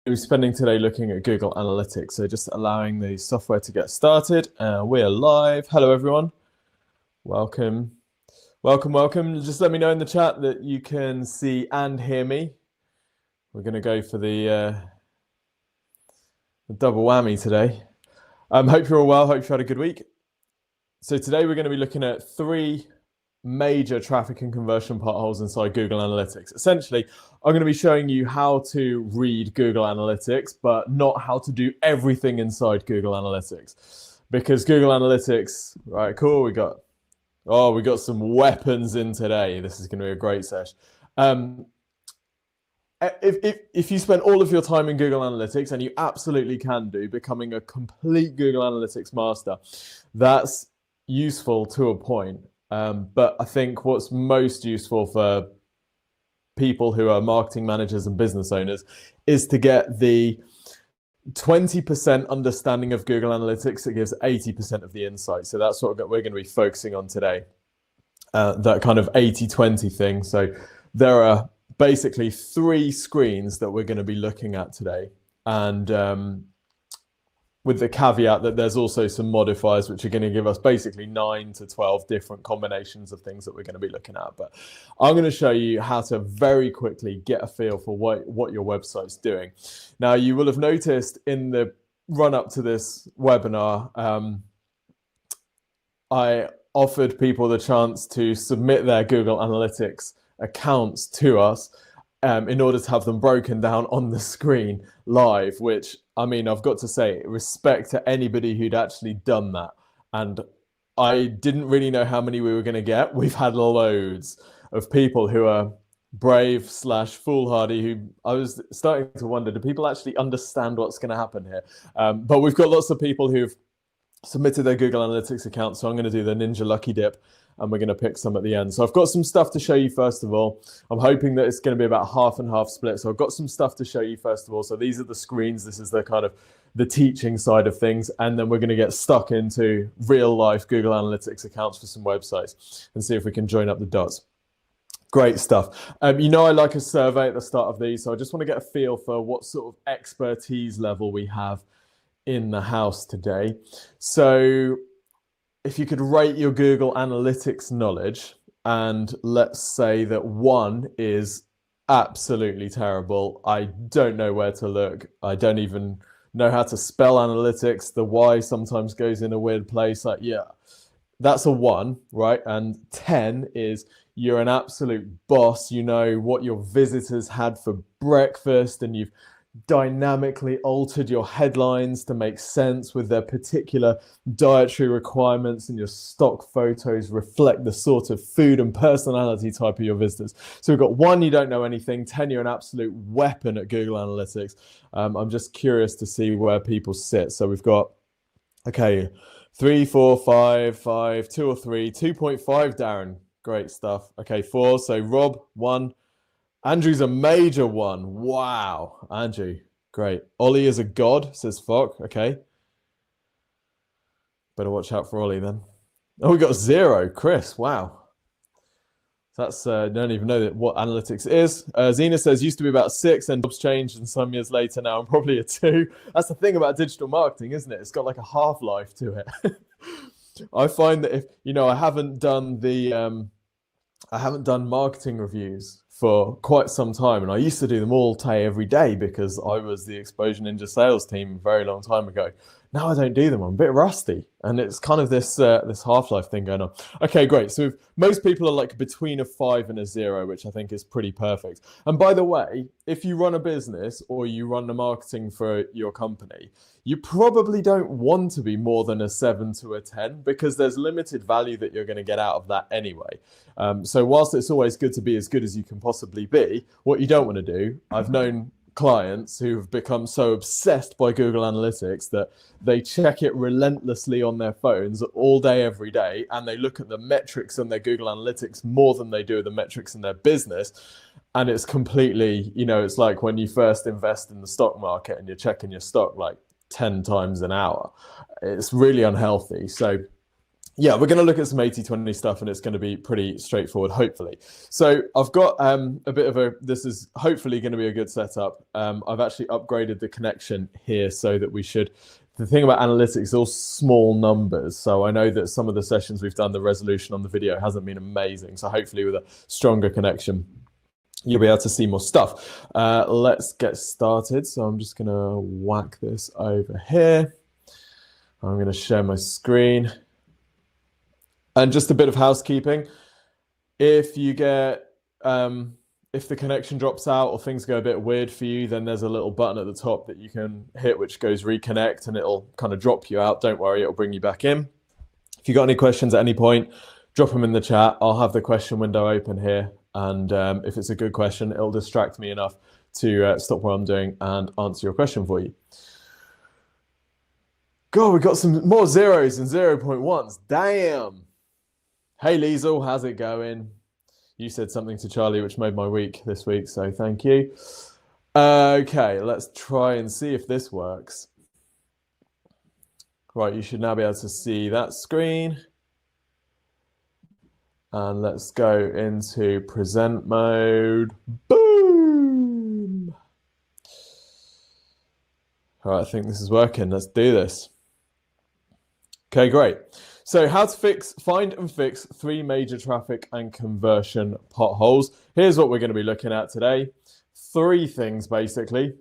We're spending today looking at Google Analytics, so just allowing the software to get started. We are live. Hello, everyone. Welcome. Welcome. Just let me know in the chat that you can see and hear me. We're going to go for the double whammy today. Hope you're all well. Hope you had a good week. So today we're going to be looking at three major traffic and conversion potholes inside Google Analytics. Essentially, I'm going to be showing you how to read Google Analytics, but not how to do everything inside Google Analytics. Because Google Analytics, right, cool, we got some weapons in today. This is going to be a great session. If you spend all of your time in Google Analytics, and you absolutely can do, becoming a complete Google Analytics master, that's useful to a point. But I think what's most useful for people who are marketing managers and business owners is to get the 20% understanding of Google Analytics that gives 80% of the insight. So that's what we're going to be focusing on today, that kind of 80-20 thing. So there are basically three screens that we're going to be looking at today. And with the caveat that there's also some modifiers which are going to give us basically 9 to 12 different combinations of things that we're going to be looking at. But I'm going to show you how to very quickly get a feel for what your website's doing. Now, you will have noticed in the run up to this webinar, I offered people the chance to submit their Google Analytics accounts to us in order to have them broken down on the screen live, which, I mean, I've got to say, respect to anybody who'd actually done that. And I didn't really know how many we were going to get. We've had loads of people who are brave / foolhardy, who I was starting to wonder, do people actually understand what's going to happen here? But we've got lots of people who've submitted their Google Analytics account. So I'm going to do the Ninja Lucky Dip, and we're going to pick some at the end. So I've got some stuff to show you first of all. I'm hoping that it's going to be about half and half split. So I've got some stuff to show you first of all. So these are the screens. This is the kind of the teaching side of things. And then we're going to get stuck into real life Google Analytics accounts for some websites and see if we can join up the dots. Great stuff. You know, I like a survey at the start of these. So I just want to get a feel for what sort of expertise level we have in the house today. So if you could rate your Google Analytics knowledge, and let's say that 1 is absolutely terrible. I don't know where to look. I don't even know how to spell analytics. The Y sometimes goes in a weird place. Like, yeah, that's a 1, right? And 10 is you're an absolute boss. You know what your visitors had for breakfast, and you've dynamically altered your headlines to make sense with their particular dietary requirements, and your stock photos reflect the sort of food and personality type of your visitors. So we've got 1, you don't know anything. 10, you're an absolute weapon at Google Analytics. I'm just curious to see where people sit. So we've got, okay, 3, 4, 5, 2 or 3, 2.5, Darren. Great stuff. Okay, 4. So Rob, 1. Andrew's a major 1. Wow, Andrew, great. Ollie is a god, says Fock. Okay. Better watch out for Ollie then. Oh, we got 0. Chris, wow. That's, don't even know what analytics is. Zena says, used to be about 6 and jobs changed, and some years later now I'm probably a 2. That's the thing about digital marketing, isn't it? It's got like a half-life to it. I find that if, you know, I haven't done marketing reviews for quite some time, and I used to do them all day every day because I was the Exposure Ninja sales team a very long time ago. Now I don't do them. I'm a bit rusty, and it's kind of this half-life thing going on. Okay, great. So most people are like between a 5 and a 0, which I think is pretty perfect. And by the way, if you run a business or you run the marketing for your company, you probably don't want to be more than a 7 to a 10 because there's limited value that you're going to get out of that anyway. So whilst it's always good to be as good as you can possibly be, what you don't want to do, I've known clients who've become so obsessed by Google Analytics that they check it relentlessly on their phones all day, every day, and they look at the metrics on their Google Analytics more than they do the metrics in their business. And it's completely, you know, it's like when you first invest in the stock market and you're checking your stock like 10 times an hour. It's really unhealthy. So yeah, we're going to look at some 80/20 stuff, and it's going to be pretty straightforward, hopefully. So I've got a bit of this is hopefully going to be a good setup. I've actually upgraded the connection here so that we should, the thing about analytics is all small numbers. So I know that some of the sessions we've done, the resolution on the video hasn't been amazing. So hopefully with a stronger connection, you'll be able to see more stuff. Let's get started. So I'm just going to whack this over here. I'm going to share my screen. And just a bit of housekeeping. If you get, if the connection drops out or things go a bit weird for you, then there's a little button at the top that you can hit, which goes reconnect, and it'll kind of drop you out. Don't worry, it'll bring you back in. If you got any questions at any point, drop them in the chat. I'll have the question window open here. And if it's a good question, it'll distract me enough to stop what I'm doing and answer your question for you. God, we got some more zeros and 0.1s. Damn. Hey, Liesel, how's it going? You said something to Charlie which made my week this week, so thank you. Okay, let's try and see if this works. Right, you should now be able to see that screen. And let's go into present mode. Boom! All right, I think this is working. Let's do this. Okay, great. So how to find and fix 3 major traffic and conversion potholes. Here's what we're going to be looking at today. 3 things, basically.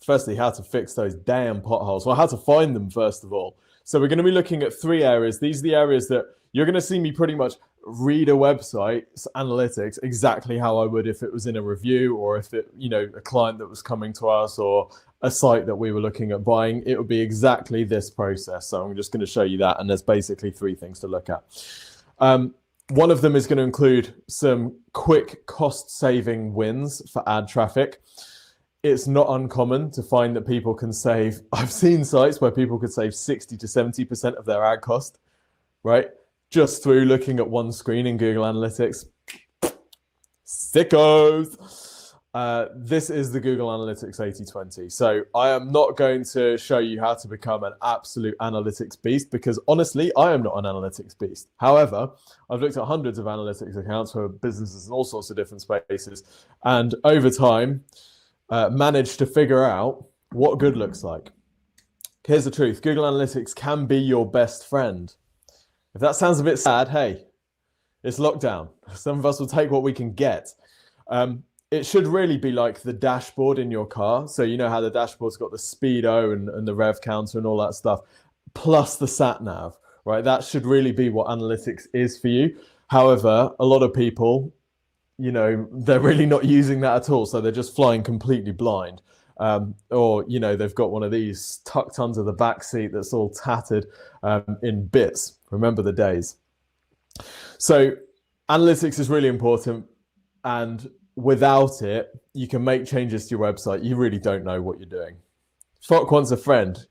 Firstly, how to fix those damn potholes. Well, how to find them, first of all. So we're going to be looking at 3 areas. These are the areas that you're going to see me pretty much read a website's analytics exactly how I would if it was in a review, or if it, you know, a client that was coming to us, or a site that we were looking at buying. It would be exactly this process. So I'm just going to show you that. And there's basically 3 things to look at. One of them is going to include some quick cost-saving wins for ad traffic. It's not uncommon to find that people can save. I've seen sites where people could save 60 to 70% of their ad cost, right? Just through looking at one screen in Google Analytics. Sickos! This is the Google Analytics 80/20. So I am not going to show you how to become an absolute analytics beast, because honestly, I am not an analytics beast. However, I've looked at hundreds of analytics accounts for businesses in all sorts of different spaces, and over time, managed to figure out what good looks like. Here's the truth. Google Analytics can be your best friend. If that sounds a bit sad, hey, it's lockdown. Some of us will take what we can get. It should really be like the dashboard in your car. So you know how the dashboard's got the speedo and the rev counter and all that stuff, plus the sat nav, right? That should really be what analytics is for you. However, a lot of people, you know, they're really not using that at all. So they're just flying completely blind. Or, you know, they've got one of these tucked under the back seat that's all tattered in bits. Remember the days. So analytics is really important, and without it, you can make changes to your website. You really don't know what you're doing. Fock wants a friend.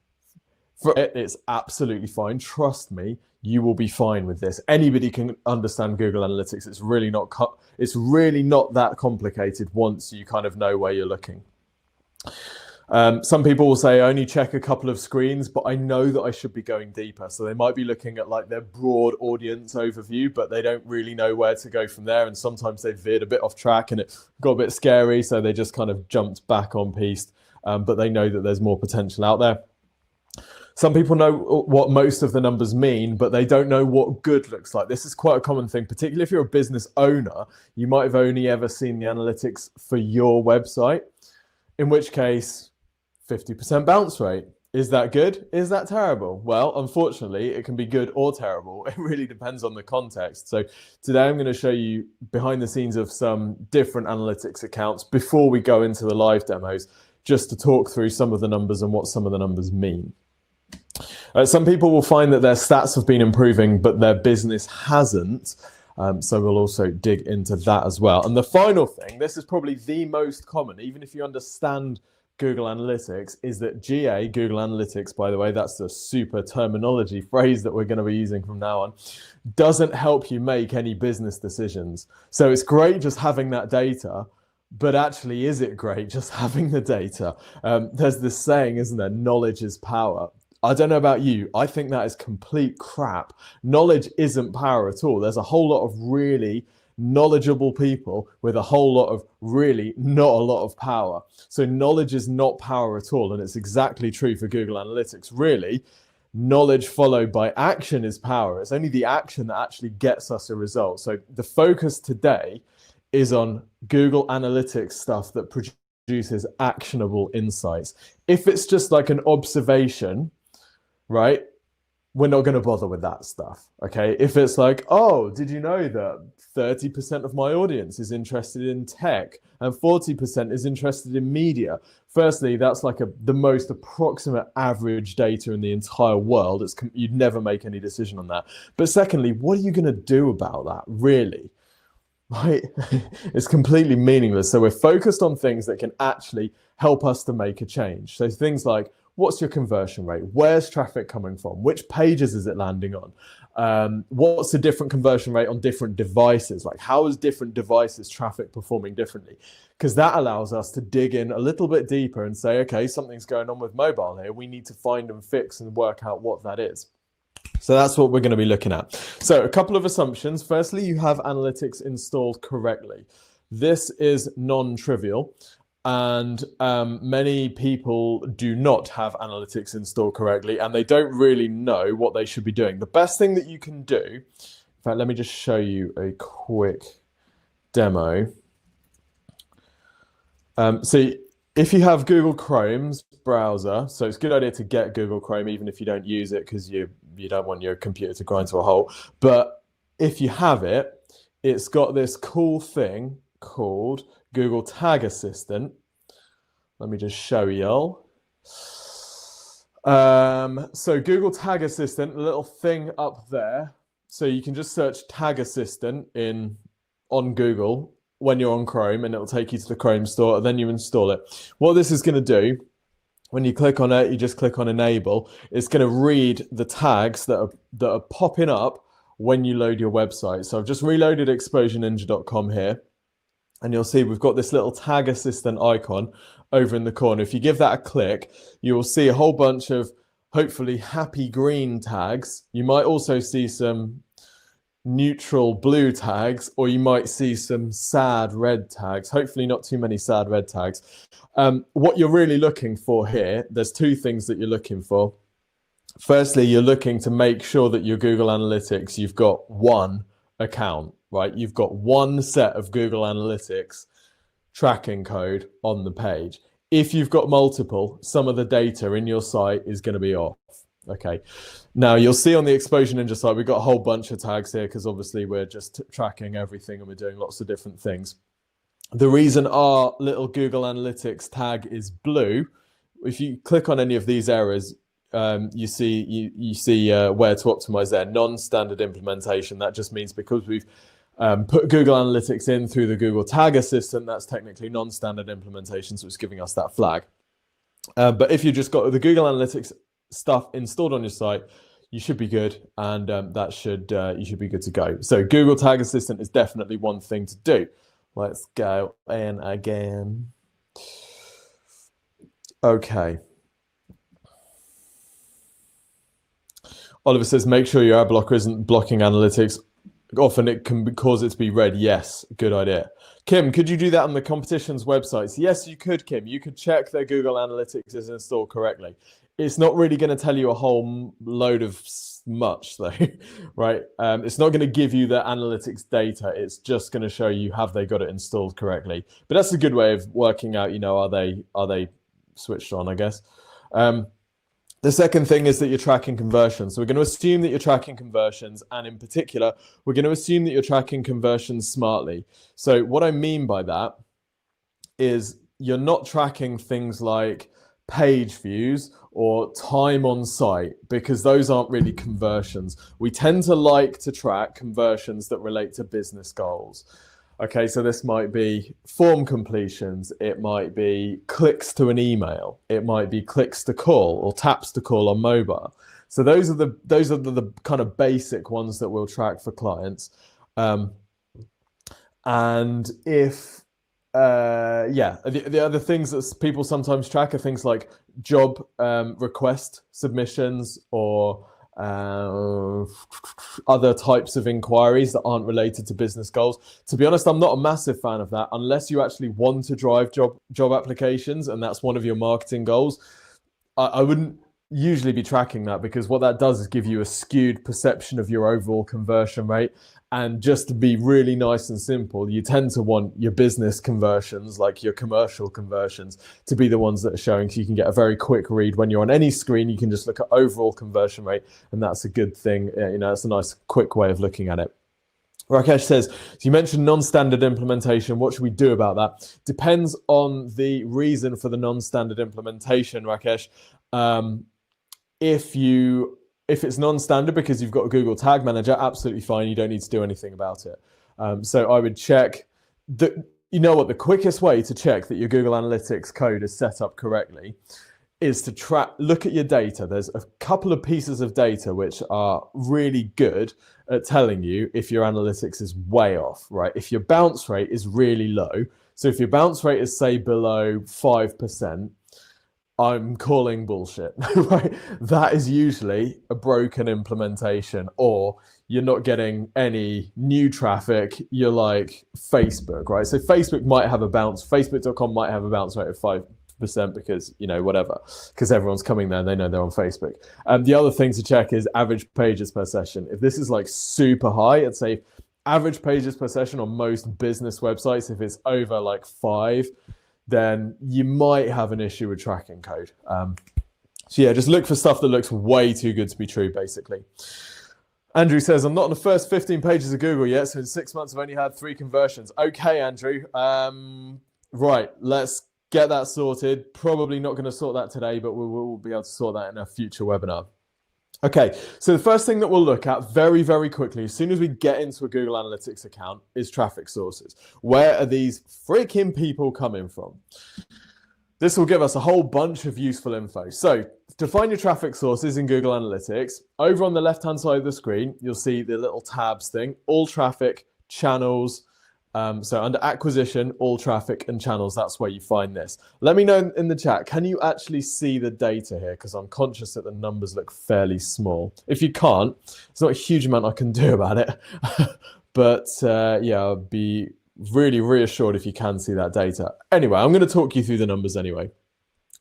For it, it's absolutely fine. Trust me, you will be fine with this. Anybody can understand Google Analytics. It's really not that complicated once you kind of know where you're looking. Some people will say I only check a couple of screens, but I know that I should be going deeper. So they might be looking at like their broad audience overview, but they don't really know where to go from there. And sometimes they veered a bit off track and it got a bit scary. So they just kind of jumped back on piste, but they know that there's more potential out there. Some people know what most of the numbers mean, but they don't know what good looks like. This is quite a common thing, particularly if you're a business owner. You might have only ever seen the analytics for your website, in which case 50% bounce rate. Is that good? Is that terrible? Well, unfortunately, it can be good or terrible. It really depends on the context. So today I'm going to show you behind the scenes of some different analytics accounts before we go into the live demos, just to talk through some of the numbers and what some of the numbers mean. Some people will find that their stats have been improving, but their business hasn't. So we'll also dig into that as well. And the final thing, this is probably the most common, even if you understand Google Analytics, is that GA, Google Analytics, by the way, that's the super terminology phrase that we're going to be using from now on, doesn't help you make any business decisions. So it's great just having that data, but actually, is it great just having the data? There's this saying, isn't there? Knowledge is power. I don't know about you. I think that is complete crap. Knowledge isn't power at all. There's a whole lot of really knowledgeable people with a whole lot of really not a lot of power. So knowledge is not power at all. And it's exactly true for Google Analytics. Really, knowledge followed by action is power. It's only the action that actually gets us a result. So the focus today is on Google Analytics stuff that produces actionable insights. If it's just like an observation, right, we're not going to bother with that stuff. Okay, if it's like, oh, did you know that 30% of my audience is interested in tech and 40% is interested in media? Firstly, that's like the most approximate average data in the entire world. You'd never make any decision on that. But secondly, what are you going to do about that, really? Right? It's completely meaningless. So we're focused on things that can actually help us to make a change. So things like, what's your conversion rate? Where's traffic coming from? Which pages is it landing on? What's the different conversion rate on different devices? Like, how is different devices traffic performing differently? Because that allows us to dig in a little bit deeper and say, okay, something's going on with mobile here. We need to find and fix and work out what that is. So that's what we're going to be looking at. So a couple of assumptions. Firstly, you have analytics installed correctly. This is non-trivial. And many people do not have analytics installed correctly, and they don't really know what they should be doing. The best thing that you can do, in fact, let me just show you a quick demo. So if you have Google Chrome's browser, so it's a good idea to get Google Chrome, even if you don't use it, because you don't want your computer to grind to a halt. But if you have it, it's got this cool thing called Google Tag Assistant. Let me just show y'all. So Google Tag Assistant, a little thing up there. So you can just search Tag Assistant on Google when you're on Chrome, and it'll take you to the Chrome store, and then you install it. What this is going to do, when you click on it, you just click on Enable. It's going to read the tags that are popping up when you load your website. So I've just reloaded exposureninja.com here. And you'll see we've got this little Tag Assistant icon over in the corner. If you give that a click, you will see a whole bunch of hopefully happy green tags. You might also see some neutral blue tags, or you might see some sad red tags. Hopefully not too many sad red tags. What you're really looking for here, there's two things that you're looking for. Firstly, you're looking to make sure that your Google Analytics, you've got one account. Right, you've got one set of Google Analytics tracking code on the page. If you've got multiple, some of the data in your site is going to be off. Okay, now you'll see on the Exposure Ninja site, we've got a whole bunch of tags here because obviously we're just tracking everything and we're doing lots of different things. The reason our little Google Analytics tag is blue, if you click on any of these errors, you see where to optimize there. Non-standard implementation. That just means because we've put Google Analytics in through the Google Tag Assistant, that's technically non-standard implementation, so it's giving us that flag. But if you just got the Google Analytics stuff installed on your site, you should be good, and you should be good to go. So Google Tag Assistant is definitely one thing to do. Let's go in again. Okay. Oliver says, make sure your ad blocker isn't blocking analytics. Often it can cause it to be red. Yes, good idea. Kim, could you do that on the competition's websites? Yes, you could, Kim. You could check their Google Analytics is installed correctly. It's not really going to tell you a whole load of much, though, right? It's not going to give you the analytics data. It's just going to show you have they got it installed correctly. But that's a good way of working out, are they switched on, I guess. The second thing is that you're tracking conversions. So we're going to assume that you're tracking conversions, and in particular, we're going to assume that you're tracking conversions smartly. So what I mean by that is you're not tracking things like page views or time on site, because those aren't really conversions. We tend to like to track conversions that relate to business goals. Okay, so this might be form completions, it might be clicks to an email, it might be clicks to call or taps to call on mobile. So those are the kind of basic ones that we'll track for clients. And if yeah, the other things that people sometimes track are things like job request submissions or other types of inquiries that aren't related to business goals. To be honest, I'm not a massive fan of that unless you actually want to drive job applications and that's one of your marketing goals. I wouldn't usually be tracking that, because what that does is give you a skewed perception of your overall conversion rate. And just to be really nice and simple, you tend to want your business conversions, like your commercial conversions, to be the ones that are showing, so you can get a very quick read. When you're on any screen, you can just look at overall conversion rate, and that's a good thing. You know, it's a nice quick way of looking at it. Rakesh says, so you mentioned non-standard implementation. What should we do about that? Depends on the reason for the non-standard implementation, Rakesh. If it's non-standard because you've got a Google Tag Manager, absolutely fine. You don't need to do anything about it. So I would check that, you know what, the quickest way to check that your Google Analytics code is set up correctly is to look at your data. There's a couple of pieces of data which are really good at telling you if your analytics is way off, right? If your bounce rate is really low, so if your bounce rate is, say, below 5%, I'm calling bullshit, right? That is usually a broken implementation, or you're not getting any new traffic. You're like Facebook, right? So Facebook might have a bounce, Facebook.com might have a bounce rate of 5% because, you know, whatever, because everyone's coming there and they know they're on Facebook. The other thing to check is average pages per session. If this is like super high, I'd say average pages per session on most business websites, if it's over like 5, then you might have an issue with tracking code. So yeah, just look for stuff that looks way too good to be true, basically. Andrew says, I'm not on the first 15 pages of Google yet, so in 6 months I've only had 3 conversions. Okay, Andrew. Right, let's get that sorted. Probably not going to sort that today, but we'll be able to sort that in a future webinar. Okay, so the first thing that we'll look at very, very quickly, as soon as we get into a Google Analytics account, is traffic sources. Where are these freaking people coming from? This will give us a whole bunch of useful info. So to find your traffic sources in Google Analytics, over on the left-hand side of the screen, you'll see the little tabs thing, all traffic, channels. So under acquisition, all traffic and channels, that's where you find this. Let me know in the chat, can you actually see the data here? Because I'm conscious that the numbers look fairly small. If you can't, there's not a huge amount I can do about it. But yeah, I'll be really reassured if you can see that data. Anyway, I'm going to talk you through the numbers anyway.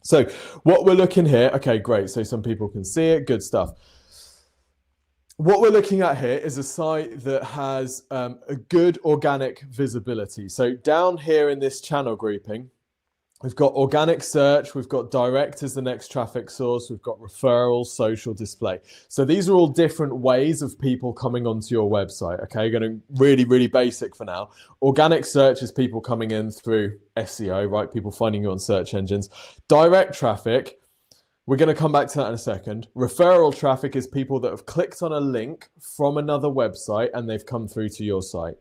So what we're looking here, okay, great. So some people can see it, good stuff. What we're looking at here is a site that has a good organic visibility. So down here in this channel grouping, we've got organic search, we've got direct as the next traffic source, we've got referrals, social display. So these are all different ways of people coming onto your website, okay? Going really basic for now. Organic search is people coming in through SEO, right? People finding you on search engines. Direct traffic, we're going to come back to that in a second. Referral traffic is people that have clicked on a link from another website and they've come through to your site.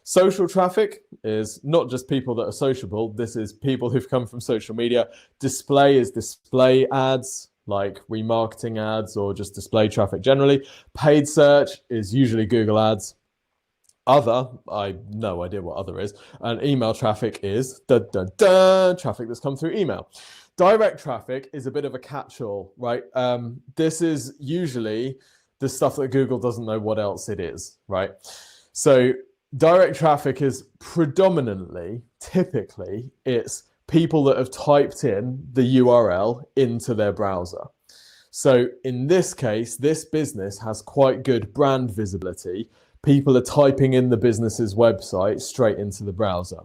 Social traffic is not just people that are sociable. This is people who've come from social media. Display is display ads, like remarketing ads or just display traffic generally. Paid search is usually Google ads. Other, I have no idea what other is. And email traffic is traffic that's come through email. Direct traffic is a bit of a catch-all, right? This is usually the stuff that Google doesn't know what else it is, right? So direct traffic is predominantly, typically, it's people that have typed in the URL into their browser. So in this case, this business has quite good brand visibility. People are typing in the business's website straight into the browser.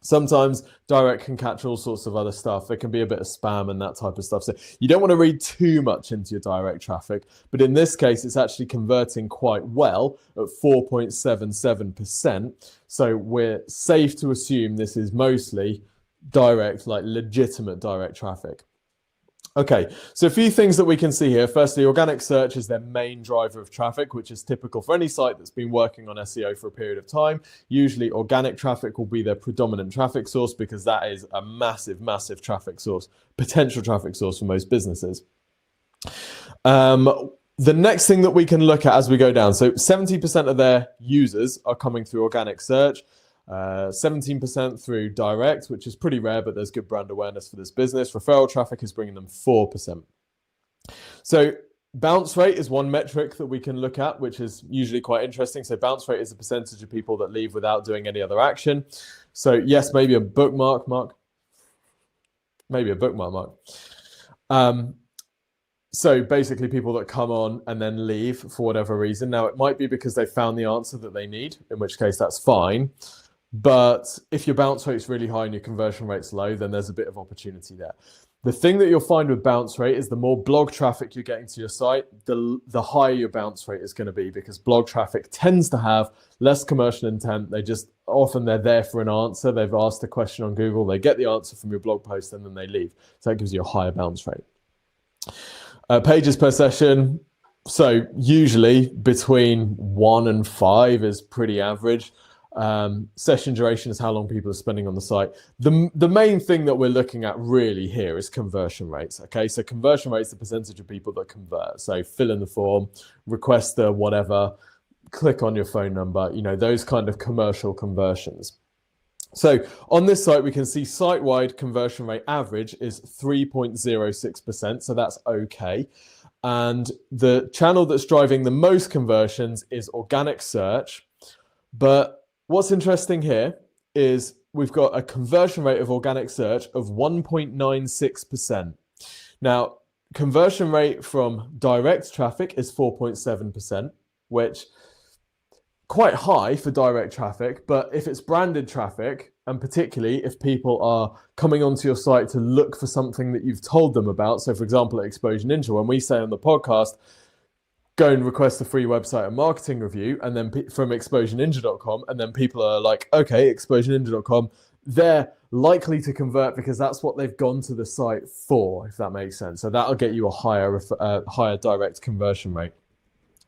Sometimes direct can catch all sorts of other stuff. There can be a bit of spam and that type of stuff. So you don't want to read too much into your direct traffic. But in this case, it's actually converting quite well at 4.77%. So we're safe to assume this is mostly direct, like legitimate direct traffic. Okay, so a few things that we can see here. Firstly, organic search is their main driver of traffic, which is typical for any site that's been working on SEO for a period of time. Usually organic traffic will be their predominant traffic source because that is a massive traffic source, potential traffic source for most businesses. The next thing that we can look at as we go down, so 70% of their users are coming through organic search. 17% through direct, which is pretty rare, but there's good brand awareness for this business. Referral traffic is bringing them 4%. So bounce rate is one metric that we can look at, which is usually quite interesting. So bounce rate is the percentage of people that leave without doing any other action. So yes, maybe a bookmark, Mark. Maybe a bookmark, Mark. So basically people that come on and then leave for whatever reason. Now, it might be because they found the answer that they need, in which case that's fine. But if your bounce rate's really high and your conversion rate's low, then there's a bit of opportunity there. The thing that you'll find with bounce rate is the more blog traffic you're getting to your site, the higher your bounce rate is going to be, because blog traffic tends to have less commercial intent. They're there for an answer. They've asked a question on Google, they get the answer from your blog post, and then they leave. So that gives you a higher bounce rate. Pages per session. So usually between 1 and 5 is pretty average. Session duration is how long people are spending on the site. The main thing that we're looking at really here is conversion rates. Okay, so conversion rates, the percentage of people that convert. So fill in the form, request the whatever, click on your phone number, those kind of commercial conversions. So on this site, we can see site-wide conversion rate average is 3.06%. So that's okay. And the channel that's driving the most conversions is organic search. But what's interesting here is we've got a conversion rate of organic search of 1.96%. Now, conversion rate from direct traffic is 4.7%, which quite high for direct traffic. But if it's branded traffic, and particularly if people are coming onto your site to look for something that you've told them about, so for example, at Exposure Ninja, when we say on the podcast, go and request a free website and marketing review, and then from exposureninja.com, and then people are like, okay, exposureninja.com, they're likely to convert because that's what they've gone to the site for, if that makes sense. So that'll get you a higher direct conversion rate.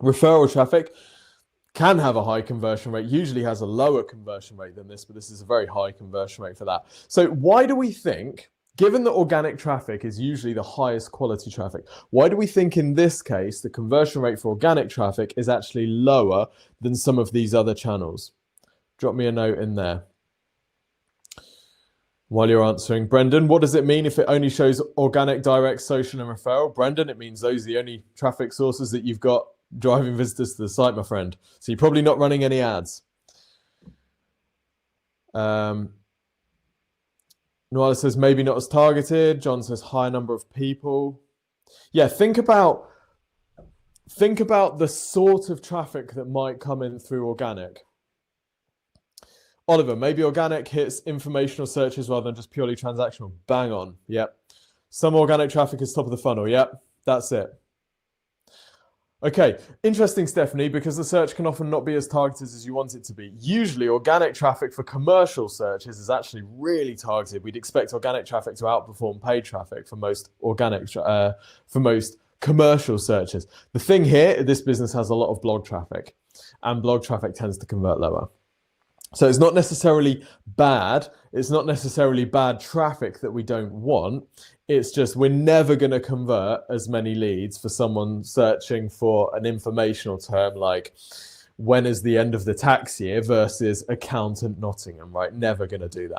Referral traffic can have a high conversion rate, usually has a lower conversion rate than this, but this is a very high conversion rate for that. So why do we think, given that organic traffic is usually the highest quality traffic, why do we think in this case the conversion rate for organic traffic is actually lower than some of these other channels? Drop me a note in there while you're answering. Brendan, what does it mean if it only shows organic, direct, social, and referral? Brendan, it means those are the only traffic sources that you've got driving visitors to the site, my friend. So you're probably not running any ads. Noala says maybe not as targeted. John says high number of people. Yeah, think about the sort of traffic that might come in through organic. Oliver, maybe organic hits informational searches rather than just purely transactional. Bang on. Yep. Some organic traffic is top of the funnel. Yep. That's it. Okay, interesting, Stephanie, because the search can often not be as targeted as you want it to be. Usually, organic traffic for commercial searches is actually really targeted. We'd expect organic traffic to outperform paid traffic for most commercial searches. The thing here, this business has a lot of blog traffic, and blog traffic tends to convert lower. So it's not necessarily bad. It's not necessarily bad traffic that we don't want. It's just we're never going to convert as many leads for someone searching for an informational term like when is the end of the tax year versus accountant Nottingham, right? Never going to do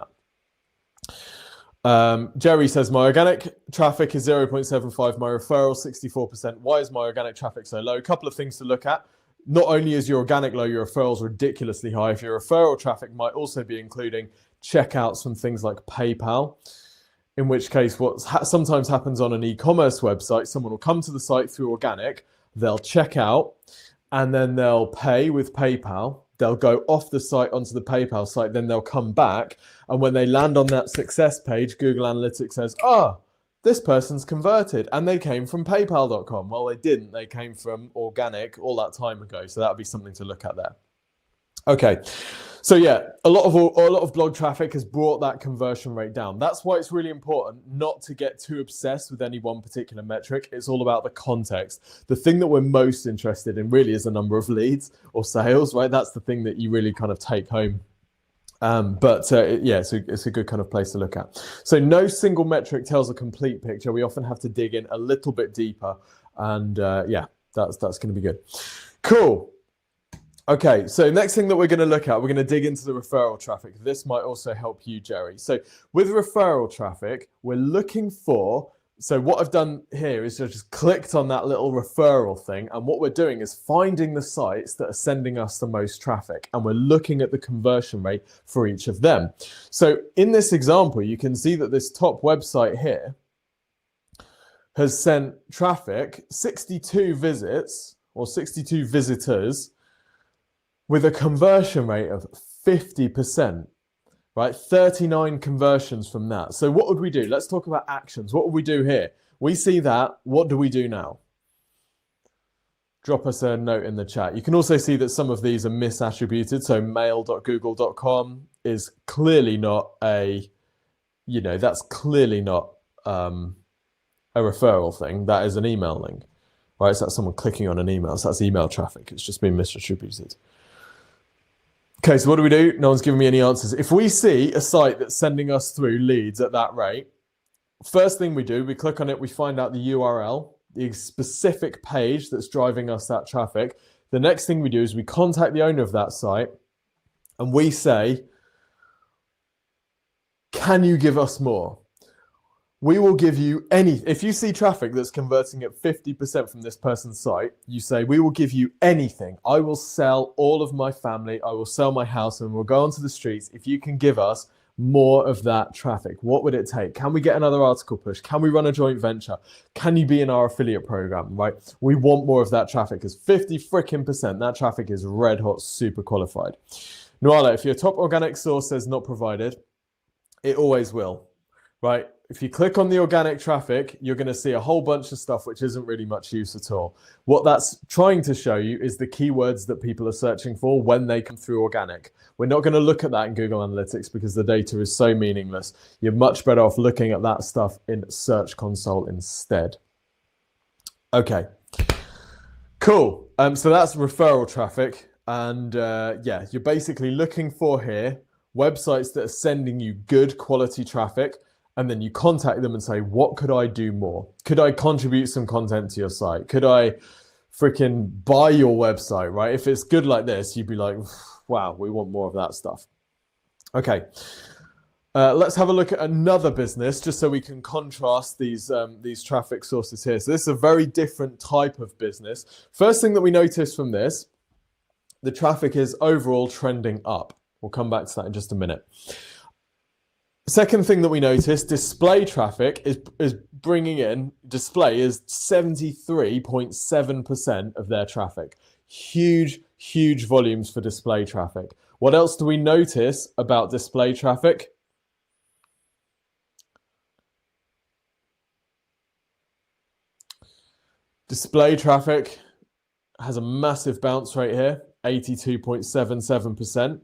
that. Jerry says, my organic traffic is 0.75, my referral 64%. Why is my organic traffic so low? A couple of things to look at. Not only is your organic low, your referrals ridiculously high. If your referral traffic might also be including checkouts from things like PayPal, in which case what sometimes happens on an e-commerce website, someone will come to the site through organic, they'll check out, and then they'll pay with PayPal. They'll go off the site onto the PayPal site, then they'll come back, and when they land on that success page, Google Analytics says, this person's converted and they came from paypal.com. Well, they didn't. They came from organic all that time ago. So that would be something to look at there. Okay. So yeah, a lot of blog traffic has brought that conversion rate down. That's why it's really important not to get too obsessed with any one particular metric. It's all about the context. The thing that we're most interested in really is the number of leads or sales, right? That's the thing that you really kind of take home. Yeah, it's a good kind of place to look at. So no single metric tells a complete picture. We often have to dig in a little bit deeper, and yeah, that's going to be good. Cool. Okay, so next thing that we're going to look at, we're going to dig into the referral traffic. This might also help you, Jerry. So with referral traffic, we're looking for, so what I've done here is just clicked on that little referral thing. And what we're doing is finding the sites that are sending us the most traffic. And we're looking at the conversion rate for each of them. So in this example, you can see that this top website here has sent traffic, 62 visits or 62 visitors, with a conversion rate of 50%, right? 39 conversions from that. So what would we do? Let's talk about actions. What would we do here? We see that. What do we do now? Drop us a note in the chat. You can also see that some of these are misattributed. So mail.google.com is clearly not a, that's clearly not a referral thing. That is an email link, right? So that's someone clicking on an email. So that's email traffic. It's just been misattributed. Okay, so what do we do? No one's giving me any answers. If we see a site that's sending us through leads at that rate, first thing we do, we click on it, we find out the URL, the specific page that's driving us that traffic. The next thing we do is we contact the owner of that site and we say, can you give us more? We will give you any, if you see traffic that's converting at 50% from this person's site, you say, we will give you anything. I will sell all of my family. I will sell my house and we'll go onto the streets. If you can give us more of that traffic, what would it take? Can we get another article push? Can we run a joint venture? Can you be in our affiliate program, right? We want more of that traffic because 50% that traffic is red hot, super qualified. Nuala, if your top organic source says not provided, it always will, right? If you click on the organic traffic, you're going to see a whole bunch of stuff which isn't really much use at all. What that's trying to show you is the keywords that people are searching for when they come through organic. We're not going to look at that in Google Analytics because the data is so meaningless. You're much better off looking at that stuff in Search Console instead. Okay, cool. So that's referral traffic. And yeah, you're basically looking for here websites that are sending you good quality traffic. And then you contact them and say, what could I do more? Could I contribute some content to your site? Could I freaking buy your website, right? If it's good like this, you'd be like, wow, we want more of that stuff. Okay, let's have a look at another business just so we can contrast these traffic sources here. So this is a very different type of business. First thing that we notice from this, the traffic is overall trending up. We'll come back to that in just a minute. Second thing that we notice, display traffic is bringing in, display is 73.7% of their traffic. Huge, huge volumes for display traffic. What else do we notice about display traffic? Display traffic has a massive bounce rate here, 82.77%.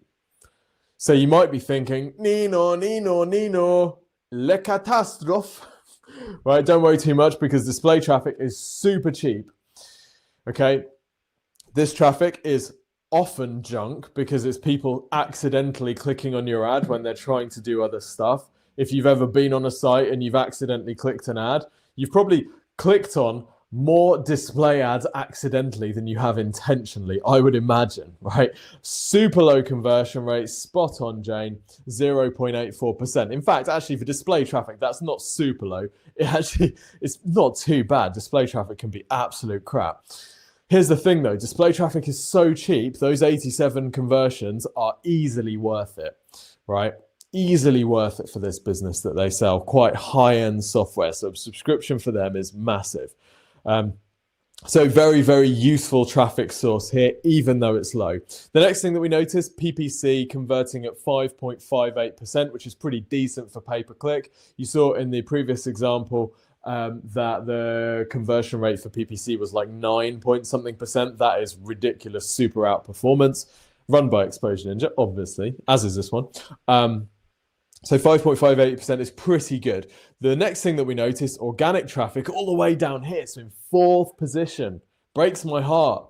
So you might be thinking, Nino, le catastrophe. Right, don't worry too much because display traffic is super cheap. Okay, this traffic is often junk because it's people accidentally clicking on your ad when they're trying to do other stuff. If you've ever been on a site and you've accidentally clicked an ad, you've probably clicked on more display ads accidentally than you have intentionally, I would imagine, right? Super low conversion rate, spot on, Jane, 0.84%. In fact, actually for display traffic, that's not super low. It's not too bad. Display traffic can be absolute crap. Here's the thing though, display traffic is so cheap, those 87 conversions are easily worth it, right? Easily worth it for this business that they sell quite high-end software. So subscription for them is massive. So very, very useful traffic source here, even though it's low. The next thing that we notice, PPC converting at 5.58%, which is pretty decent for pay-per-click. You saw in the previous example that the conversion rate for PPC was like 9 point something percent. That is ridiculous, super outperformance. Run by Exposure Ninja, obviously, as is this one. So 5.58% is pretty good. The next thing that we notice, organic traffic all the way down here. So in 4th position, breaks my heart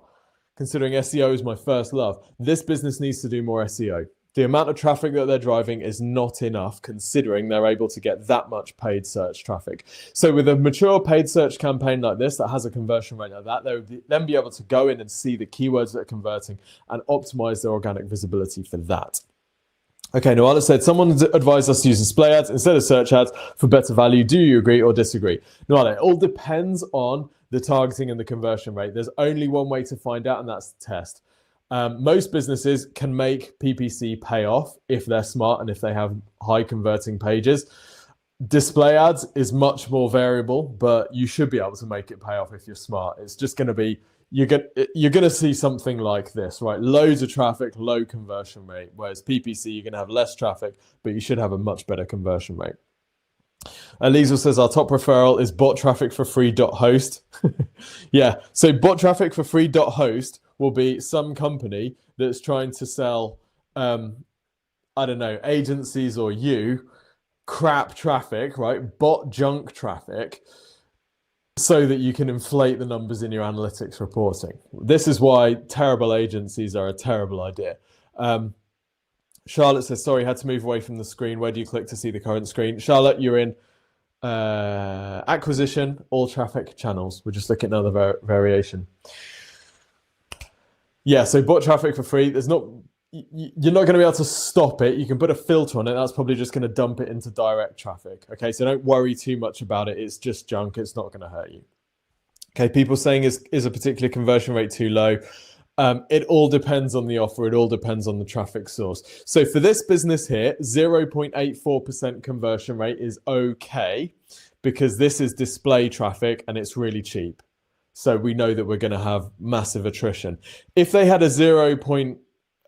considering SEO is my first love. This business needs to do more SEO. The amount of traffic that they're driving is not enough, considering they're able to get that much paid search traffic. So with a mature paid search campaign like this that has a conversion rate like that, they would then be able to go in and see the keywords that are converting and optimize their organic visibility for that. Okay, Noala said, someone advised us to use display ads instead of search ads for better value. Do you agree or disagree? Noala, it all depends on the targeting and the conversion rate. There's only one way to find out, and that's the test. Most businesses can make PPC pay off if they're smart and if they have high converting pages. Display ads is much more variable, but you should be able to make it pay off if you're smart. It's just going to be, you're going to see something like this, right? Loads of traffic, low conversion rate, whereas PPC, you're going to have less traffic, but you should have a much better conversion rate. Liesel says our top referral is bot traffic for free.host. Yeah, so bot traffic for free.host will be some company that's trying to sell, I don't know, agencies or you crap traffic, right? Bot junk traffic, so that you can inflate the numbers in your analytics reporting. This is why terrible agencies are a terrible idea. Charlotte says, sorry, had to move away from the screen. Where do you click to see the current screen? Charlotte, you're in acquisition, all traffic channels. We're just looking at another variation. Yeah, so bot traffic for free. You're not going to be able to stop it. You can put a filter on it. That's probably just going to dump it into direct traffic. Okay, so don't worry too much about it. It's just junk. It's not going to hurt you. Okay, people saying, is a particular conversion rate too low? It all depends on the offer. It all depends on the traffic source. So for this business here, 0.84% conversion rate is okay because this is display traffic and it's really cheap. So we know that we're going to have massive attrition. If they had a 0.9%,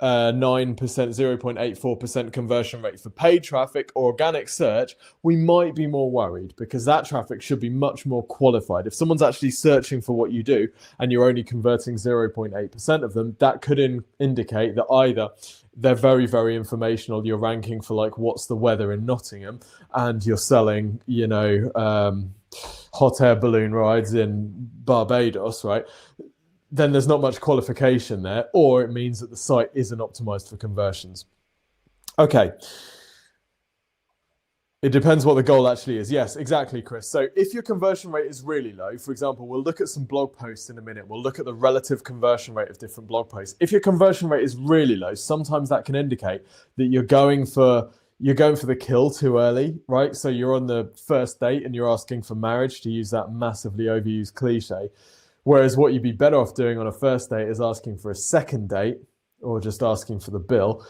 0.84% conversion rate for paid traffic or organic search, we might be more worried because that traffic should be much more qualified. If someone's actually searching for what you do and you're only converting 0.8% of them, that could indicate that either they're very, very informational, you're ranking for like what's the weather in Nottingham, and you're selling, you know, hot air balloon rides in Barbados, right? Then there's not much qualification there, or it means that the site isn't optimized for conversions. Okay. It depends what the goal actually is. Yes, exactly, Chris. So if your conversion rate is really low, for example, we'll look at some blog posts in a minute. We'll look at the relative conversion rate of different blog posts. If your conversion rate is really low, sometimes that can indicate that you're going for the kill too early, right? So you're on the first date and you're asking for marriage, to use that massively overused cliche. Whereas what you'd be better off doing on a first date is asking for a second date or just asking for the bill,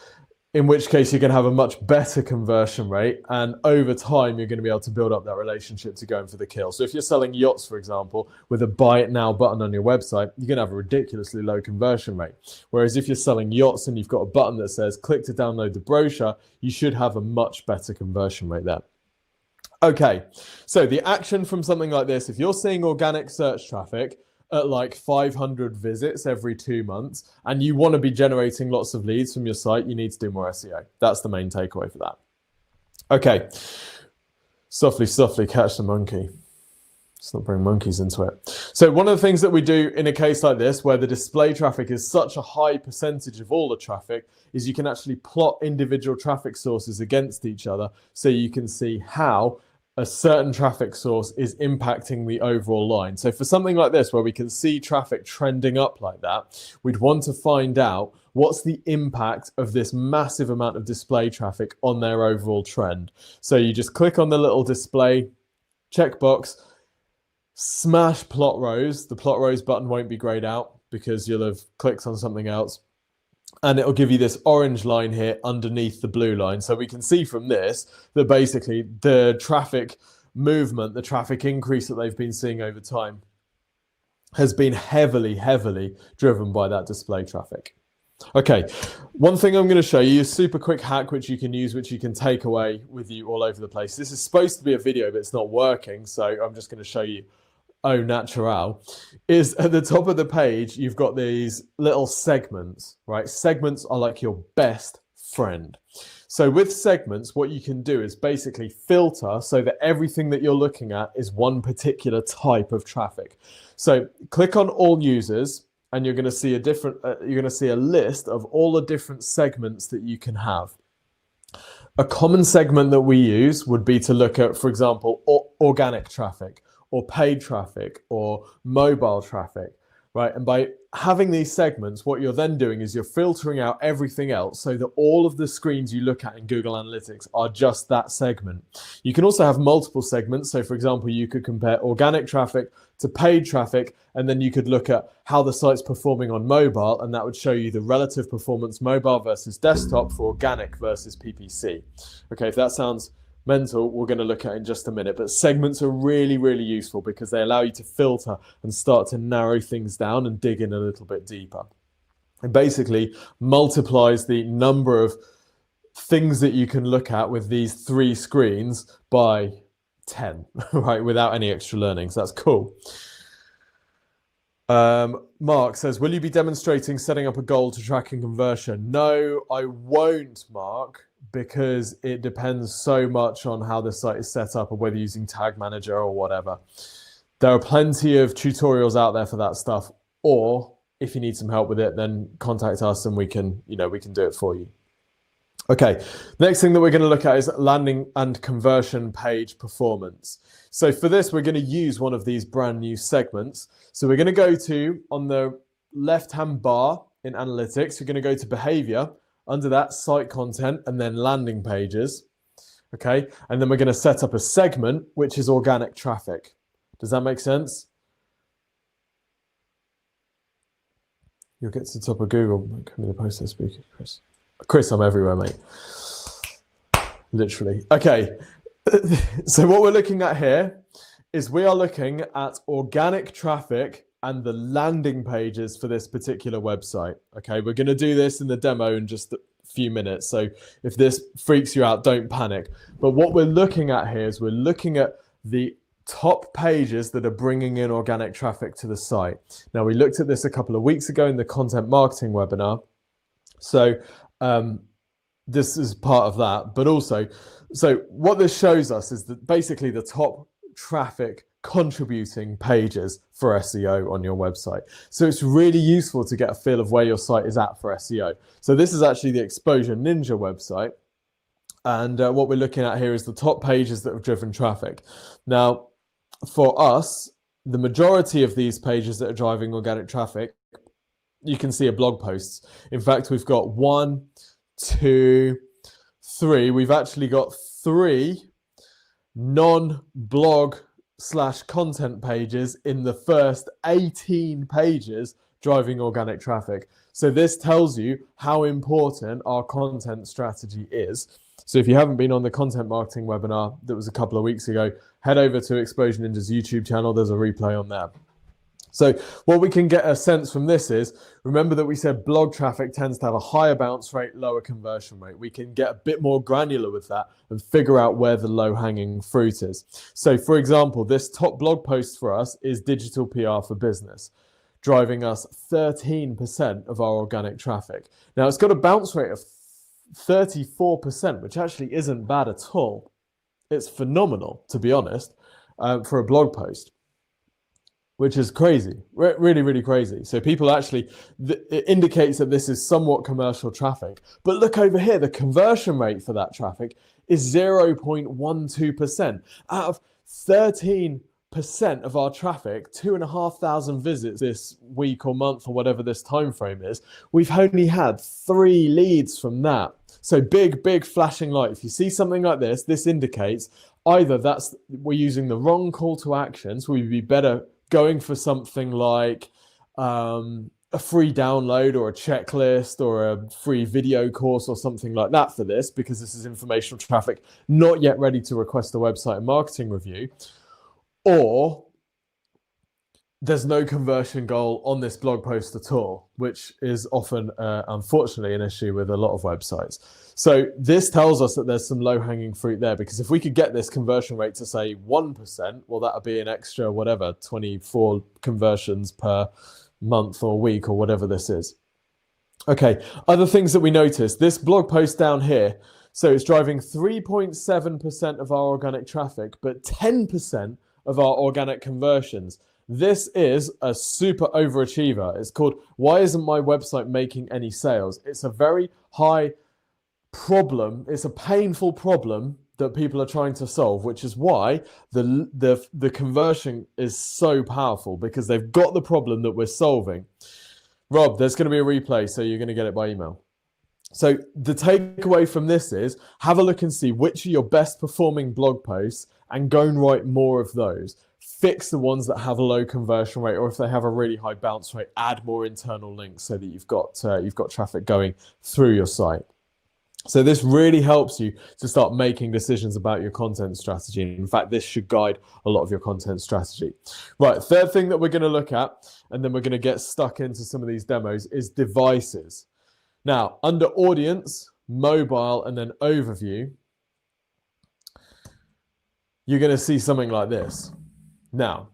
in which case you're going to have a much better conversion rate. And over time, you're going to be able to build up that relationship to going for the kill. So if you're selling yachts, for example, with a buy it now button on your website, you're going to have a ridiculously low conversion rate. Whereas if you're selling yachts and you've got a button that says click to download the brochure, you should have a much better conversion rate there. Okay, so the action from something like this, if you're seeing organic search traffic at like 500 visits every 2 months, and you want to be generating lots of leads from your site, you need to do more SEO. That's the main takeaway for that. Okay, softly, softly catch the monkey. Let's not bring monkeys into it. So one of the things that we do in a case like this, where the display traffic is such a high percentage of all the traffic, is you can actually plot individual traffic sources against each other, so you can see how a certain traffic source is impacting the overall line. So for something like this, where we can see traffic trending up like that, we'd want to find out what's the impact of this massive amount of display traffic on their overall trend. So you just click on the little display checkbox, smash plot rows. The plot rows button won't be grayed out because you'll have clicked on something else. And it'll give you this orange line here underneath the blue line. So we can see from this that basically the traffic movement, the traffic increase that they've been seeing over time has been heavily, heavily driven by that display traffic. Okay, one thing I'm going to show you is a super quick hack which you can use, which you can take away with you all over the place. This is supposed to be a video, but it's not working. So I'm just going to show you au natural. Is at the top of the page, you've got these little segments, right? Segments are like your best friend. So with segments, what you can do is basically filter so that everything that you're looking at is one particular type of traffic. So click on all users, and you're going to see a list of all the different segments that you can have. A common segment that we use would be to look at, for example, organic traffic or paid traffic or mobile traffic, right? And by having these segments, what you're then doing is you're filtering out everything else so that all of the screens you look at in Google Analytics are just that segment. You can also have multiple segments. So for example, you could compare organic traffic to paid traffic, and then you could look at how the site's performing on mobile, and that would show you the relative performance mobile versus desktop for organic versus PPC. Okay, if that sounds mental, we're going to look at in just a minute, but segments are really, really useful because they allow you to filter and start to narrow things down and dig in a little bit deeper. It basically multiplies the number of things that you can look at with these 3 screens by 10, right, without any extra learning. So that's cool. Mark says, will you be demonstrating setting up a goal to tracking conversion? No, I won't, Mark, because it depends so much on how the site is set up or whether using Tag Manager or whatever. There are plenty of tutorials out there for that stuff, or if you need some help with it, then contact us and we can do it for you. Okay, next thing that we're going to look at is landing and conversion page performance. So for this, we're going to use one of these brand new segments. So we're going to go to, on the left-hand bar in Analytics, you're going to go to Behavior, under that, Site Content, and then Landing Pages. Okay, and then we're going to set up a segment, which is organic traffic. Does that make sense? You'll get to the top of Google. Come in the post speaker, Chris. Chris, I'm everywhere, mate. Literally. Okay, so what we're looking at here is we are looking at organic traffic and the landing pages for this particular website. Okay, we're going to do this in the demo in just a few minutes. So if this freaks you out, don't panic. But what we're looking at here is we're looking at the top pages that are bringing in organic traffic to the site. Now, we looked at this a couple of weeks ago in the content marketing webinar. So this is part of that, but also, so what this shows us is that basically the top traffic contributing pages for SEO on your website. So it's really useful to get a feel of where your site is at for SEO. So this is actually the Exposure Ninja website. And what we're looking at here is the top pages that have driven traffic. Now, for us, the majority of these pages that are driving organic traffic, you can see are blog posts. In fact, we've got 1, 2, 3. We've actually got 3 non-blog / content pages in the first 18 pages driving organic traffic. So this tells you how important our content strategy is. So if you haven't been on the content marketing webinar that was a couple of weeks ago, head over to Exposure Ninja's YouTube channel. There's a replay on there. So what we can get a sense from this is, remember that we said blog traffic tends to have a higher bounce rate, lower conversion rate. We can get a bit more granular with that and figure out where the low-hanging fruit is. So for example, this top blog post for us is digital PR for business, driving us 13% of our organic traffic. Now it's got a bounce rate of 34%, which actually isn't bad at all. It's phenomenal, to be honest, for a blog post, which is crazy, really, really crazy. So people actually, it indicates that this is somewhat commercial traffic. But look over here, the conversion rate for that traffic is 0.12%. Out of 13% of our traffic, 2,500 visits this week or month or whatever this time frame is, we've only had 3 leads from that. So big flashing light. If you see something like this, this indicates either we're using the wrong call to action, so we'd be better going for something like a free download or a checklist or a free video course or something like that for this, because this is informational traffic not yet ready to request a website and marketing review, or there's no conversion goal on this blog post at all, which is often, unfortunately, an issue with a lot of websites. So this tells us that there's some low-hanging fruit there, because if we could get this conversion rate to, say, 1%, well, that would be an extra, 24 conversions per month or week or whatever this is. Okay, other things that we noticed, this blog post down here, so it's driving 3.7% of our organic traffic, but 10% of our organic conversions. This is a super overachiever. It's called, why isn't my website making any sales? It's a very high problem. It's a painful problem that people are trying to solve, which is why the conversion is so powerful, because they've got the problem that we're solving. Rob, there's going to be a replay, so you're going to get it by email. So the takeaway from this is, have a look and see which are your best performing blog posts and go and write more of those. Fix the ones that have a low conversion rate, or if they have a really high bounce rate, add more internal links so that you've got traffic going through your site. So this really helps you to start making decisions about your content strategy. In fact, this should guide a lot of your content strategy. Right, third thing that we're going to look at, and then we're going to get stuck into some of these demos, is devices. Now, under audience, mobile, and then overview, you're going to see something like this. Now,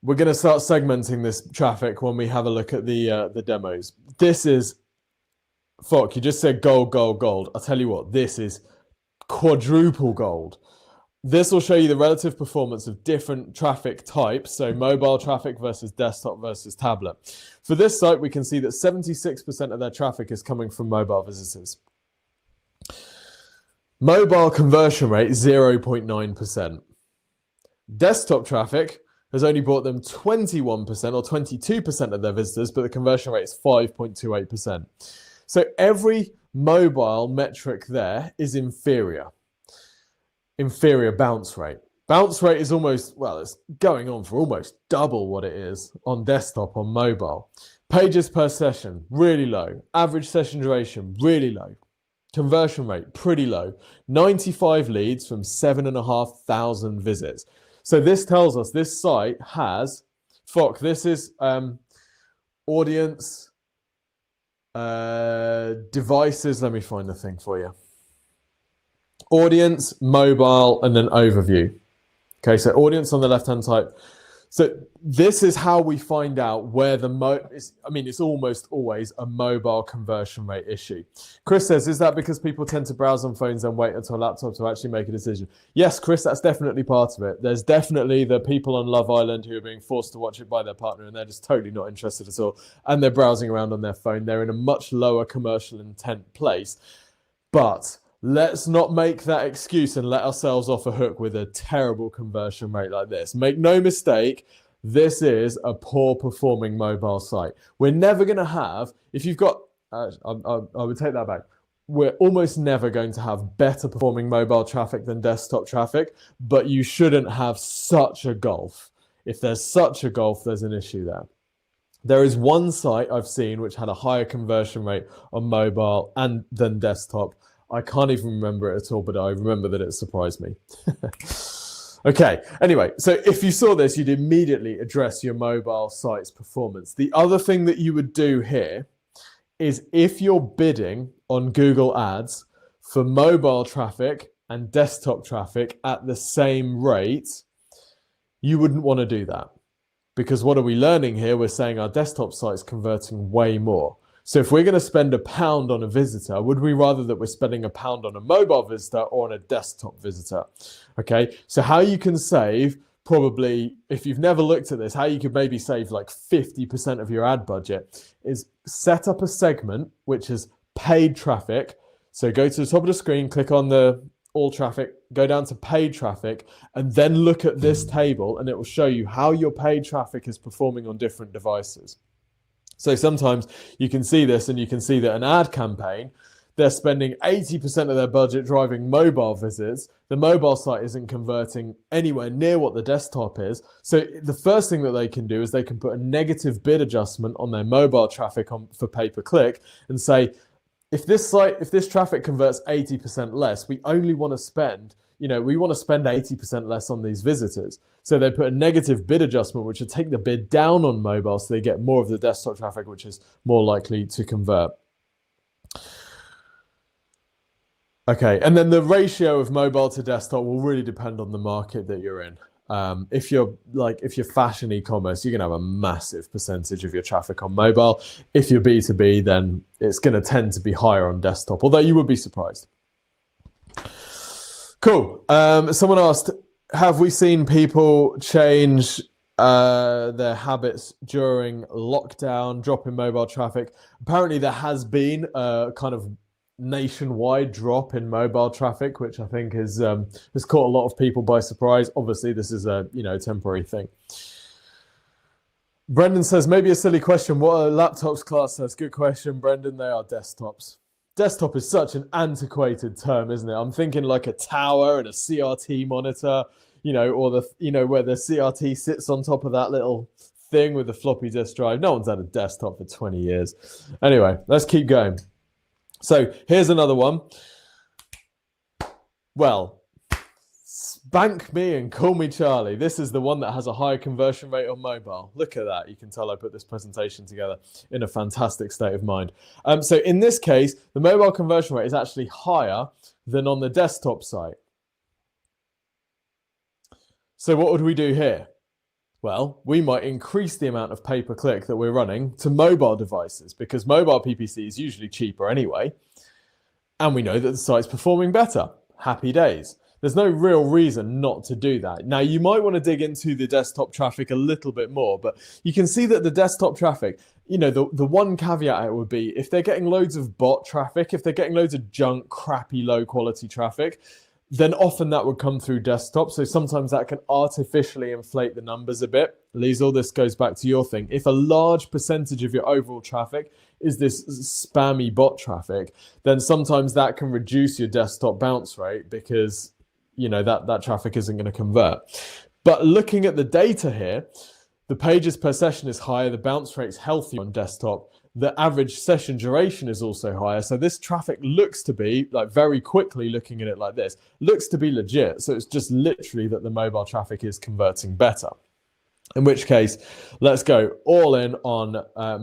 we're going to start segmenting this traffic when we have a look at the demos. This is, fuck, you just said gold, gold, gold. I'll tell you what, this is quadruple gold. This will show you the relative performance of different traffic types, so mobile traffic versus desktop versus tablet. For this site, we can see that 76% of their traffic is coming from mobile visitors. Mobile conversion rate, 0.9%. Desktop traffic has only brought them 21% or 22% of their visitors, but the conversion rate is 5.28%. So every mobile metric there is inferior. Inferior bounce rate. Bounce rate is almost, well, it's going on for almost double what it is on desktop, on mobile. Pages per session, really low. Average session duration, really low. Conversion rate, pretty low. 95 leads from 7,500 visits. So this tells us this site has, fuck, this is audience, devices. Let me find the thing for you. Audience, mobile, and then overview. Okay, so audience on the left-hand side. So this is how we find out where it's almost always a mobile conversion rate issue. Chris says, is that because people tend to browse on phones and wait until a laptop to actually make a decision? Yes, Chris, that's definitely part of it. There's definitely the people on Love Island who are being forced to watch it by their partner and they're just totally not interested at all. And they're browsing around on their phone. They're in a much lower commercial intent place. But let's not make that excuse and let ourselves off a hook with a terrible conversion rate like this. Make no mistake, this is a poor performing mobile site. We're never going to have, if you've got, I would take that back. We're almost never going to have better performing mobile traffic than desktop traffic, but you shouldn't have such a gulf. If there's such a gulf, there's an issue there. There is one site I've seen which had a higher conversion rate on mobile and than desktop. I can't even remember it at all, but I remember that it surprised me. Okay, anyway, so if you saw this, you'd immediately address your mobile site's performance. The other thing that you would do here is if you're bidding on Google Ads for mobile traffic and desktop traffic at the same rate, you wouldn't want to do that. Because what are we learning here? We're saying our desktop site's converting way more. So if we're going to spend £1 on a visitor, would we rather that we're spending £1 on a mobile visitor or on a desktop visitor? Okay, so how you can save, probably, if you've never looked at this, how you could maybe save like 50% of your ad budget is set up a segment, which is paid traffic. So go to the top of the screen, click on the all traffic, go down to paid traffic, and then look at this table and it will show you how your paid traffic is performing on different devices. So sometimes you can see this and you can see that an ad campaign, they're spending 80% of their budget driving mobile visits. The mobile site isn't converting anywhere near what the desktop is. So the first thing that they can do is they can put a negative bid adjustment on their mobile traffic for pay-per-click and say, if this traffic converts 80% less, we only want to spend, we want to spend 80% less on these visitors. So they put a negative bid adjustment, which would take the bid down on mobile so they get more of the desktop traffic, which is more likely to convert. Okay, and then the ratio of mobile to desktop will really depend on the market that you're in. If you're fashion e-commerce, you're going to have a massive percentage of your traffic on mobile. If you're B2B, then it's going to tend to be higher on desktop, although you would be surprised. Cool. Someone asked, have we seen people change their habits during lockdown, drop in mobile traffic. Apparently, there has been a kind of nationwide drop in mobile traffic, which I think has caught a lot of people by surprise. Obviously, this is a temporary thing. Brendan says, maybe a silly question. What are laptops, class says? Good question, Brendan. They are desktops. Desktop is such an antiquated term, isn't it? I'm thinking like a tower and a CRT monitor, or where the CRT sits on top of that little thing with the floppy disk drive. No one's had a desktop for 20 years. Anyway, let's keep going. So here's another one. Well, spank me and call me Charlie. This is the one that has a higher conversion rate on mobile. Look at that. You can tell I put this presentation together in a fantastic state of mind. So in this case, the mobile conversion rate is actually higher than on the desktop site. So what would we do here? Well, we might increase the amount of pay-per-click that we're running to mobile devices because mobile PPC is usually cheaper anyway. And we know that the site's performing better. Happy days. There's no real reason not to do that. Now, you might want to dig into the desktop traffic a little bit more, but you can see that the desktop traffic, the one caveat it would be if they're getting loads of bot traffic, if they're getting loads of junk, crappy, low-quality traffic, then often that would come through desktop. So sometimes that can artificially inflate the numbers a bit. Liesl, this goes back to your thing. If a large percentage of your overall traffic is this spammy bot traffic, then sometimes that can reduce your desktop bounce rate because, that traffic isn't going to convert. But looking at the data here, the pages per session is higher, the bounce rate's healthier on desktop. The average session duration is also higher. So this traffic looks to be, like very quickly looking at it like this, looks to be legit. So it's just literally that the mobile traffic is converting better. In which case, let's go all in on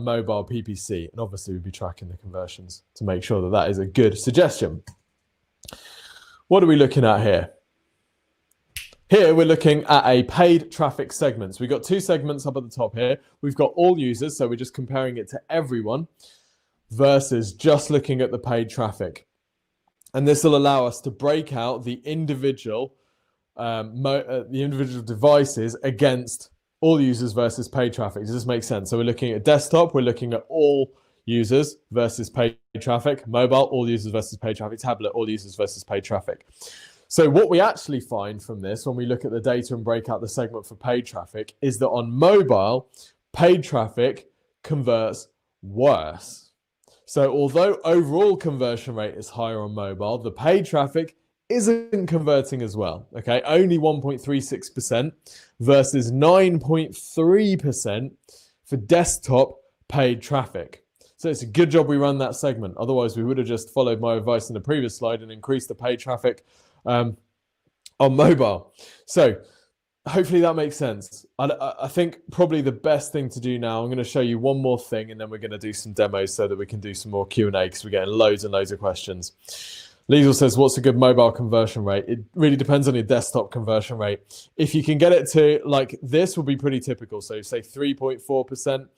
mobile PPC. And obviously we'll be tracking the conversions to make sure that that is a good suggestion. What are we looking at here? Here we're looking at a paid traffic segment. So we've got two segments up at the top here. We've got all users, so we're just comparing it to everyone versus just looking at the paid traffic. And this will allow us to break out the individual devices against all users versus paid traffic. Does this make sense? So we're looking at desktop, we're looking at all users versus paid traffic, mobile, all users versus paid traffic, tablet, all users versus paid traffic. So what we actually find from this when we look at the data and break out the segment for paid traffic is that on mobile, paid traffic converts worse. So although overall conversion rate is higher on mobile, the paid traffic isn't converting as well. Okay, only 1.36% versus 9.3% for desktop paid traffic. So it's a good job we run that segment. Otherwise, we would have just followed my advice in the previous slide and increased the paid traffic on mobile. So hopefully that makes sense. I think probably the best thing to do now, I'm going to show you one more thing and then we're going to do some demos so that we can do some more Q&A because we're getting loads and loads of questions. Liesl says, what's a good mobile conversion rate? It really depends on your desktop conversion rate. If you can get it to like this will be pretty typical. So say 3.4%.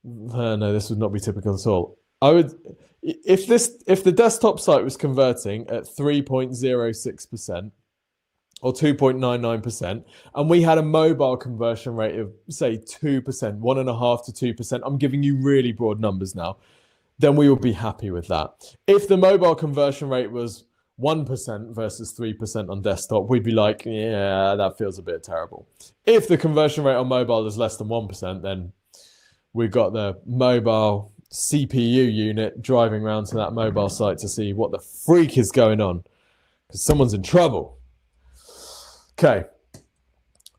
No, this would not be typical at all. I would, if the desktop site was converting at 3.06% or 2.99%, and we had a mobile conversion rate of say 2%, 1.5 to 2%, I'm giving you really broad numbers now, then we would be happy with that. If the mobile conversion rate was 1% versus 3% on desktop, we'd be like, yeah, that feels a bit terrible. If the conversion rate on mobile is less than 1%, then we've got the mobile CPU unit driving around to that mobile site to see what the freak is going on because someone's in trouble. Okay,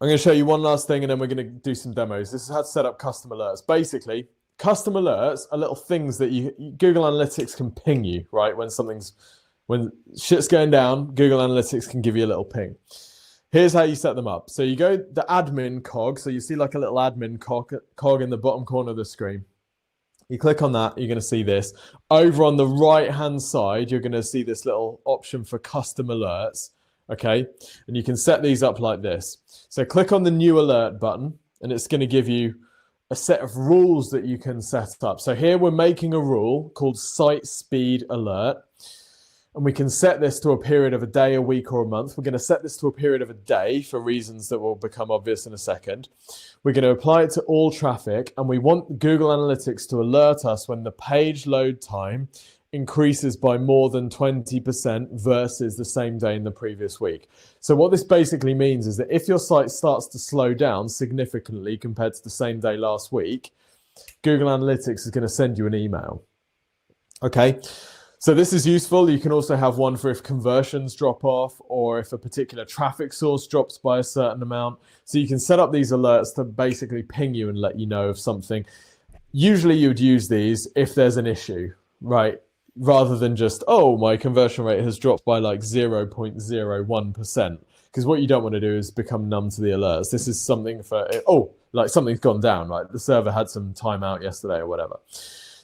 I'm going to show you one last thing and then we're going to do some demos. This is how to set up custom alerts. Basically, custom alerts are little things that Google Analytics can ping you, right? When shit's going down, Google Analytics can give you a little ping. Here's how you set them up. So you go the admin cog. So you see like a little admin cog in the bottom corner of the screen. You click on that, you're going to see this. Over on the right-hand side, you're going to see this little option for custom alerts, okay? And you can set these up like this. So click on the new alert button, and it's going to give you a set of rules that you can set up. So here we're making a rule called site speed alert. And we can set this to a period of a day, a week, or a month. We're going to set this to a period of a day for reasons that will become obvious in a second. We're going to apply it to all traffic, and we want Google Analytics to alert us when the page load time increases by more than 20% versus the same day in the previous week. So what this basically means is that if your site starts to slow down significantly compared to the same day last week, Google Analytics is going to send you an email. Okay, so this is useful. You can also have one for if conversions drop off or if a particular traffic source drops by a certain amount. So you can set up these alerts to basically ping you and let you know of something. Usually you would use these if there's an issue, right? Rather than just, oh, my conversion rate has dropped by like 0.01%. Because what you don't want to do is become numb to the alerts. This is something for, oh, like something's gone down, right? The server had some timeout yesterday or whatever.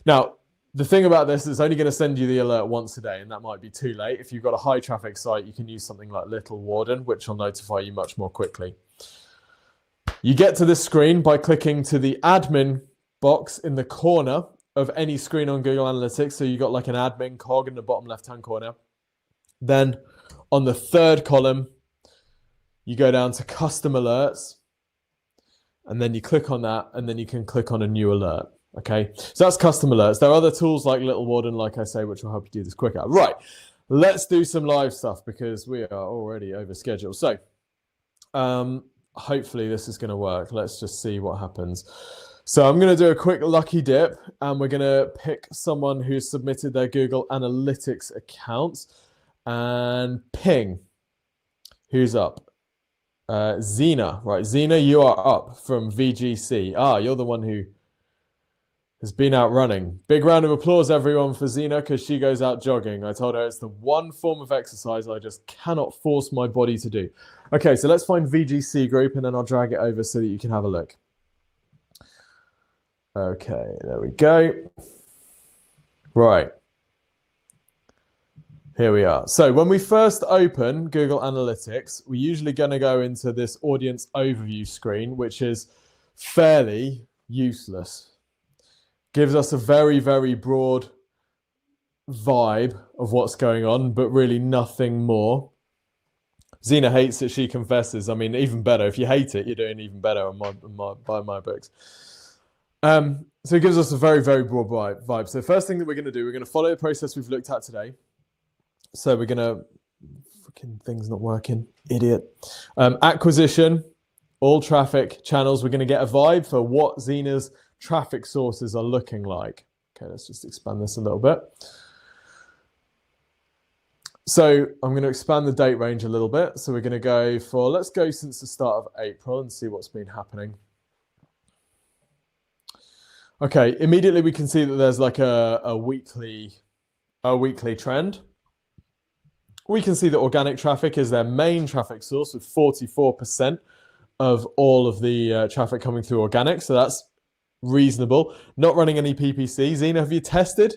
Now, the thing about this is it's only going to send you the alert once a day, and that might be too late. If you've got a high traffic site, you can use something like Little Warden, which will notify you much more quickly. You get to this screen by clicking to the admin box in the corner of any screen on Google Analytics. So you've got like an admin cog in the bottom left-hand corner. Then on the third column, you go down to custom alerts, and then you click on that, and then you can click on a new alert. Okay, so that's custom alerts. There are other tools like Little Warden, like I say, which will help you do this quicker. Right, let's do some live stuff because we are already over schedule. So hopefully this is going to work. Let's just see what happens. So I'm going to do a quick lucky dip, and we're going to pick someone who submitted their Google Analytics accounts and ping. Who's up? Zena, right? Zena, you are up from VGC. Ah, you're the one who has been out running. Big round of applause, everyone, for Zena, because she goes out jogging. I told her it's the one form of exercise I just cannot force my body to do. Okay, so let's find VGC group, and then I'll drag it over so that you can have a look. Okay, there we go. Right. Here we are. So when we first open Google Analytics, we're usually going to go into this audience overview screen, which is fairly useless. Gives us a very, very broad vibe of what's going on, but really nothing more. Zena hates it, she confesses. I mean, even better. If you hate it, you're doing even better by my books. So it gives us a very, very broad vibe. So the first thing that we're going to do, we're going to follow the process we've looked at today. So we're going to, freaking thing's not working, idiot. Acquisition, all traffic channels. We're going to get a vibe for what Zena's traffic sources are looking like. Okay, let's just expand this a little bit. So I'm going to expand the date range a little bit. So we're going to go for, let's go since the start of April and see what's been happening. Okay, immediately we can see that there's like a weekly trend. We can see that organic traffic is their main traffic source with 44% of all of the traffic coming through organic. So that's reasonable. Not running any PPC. Zena, have you tested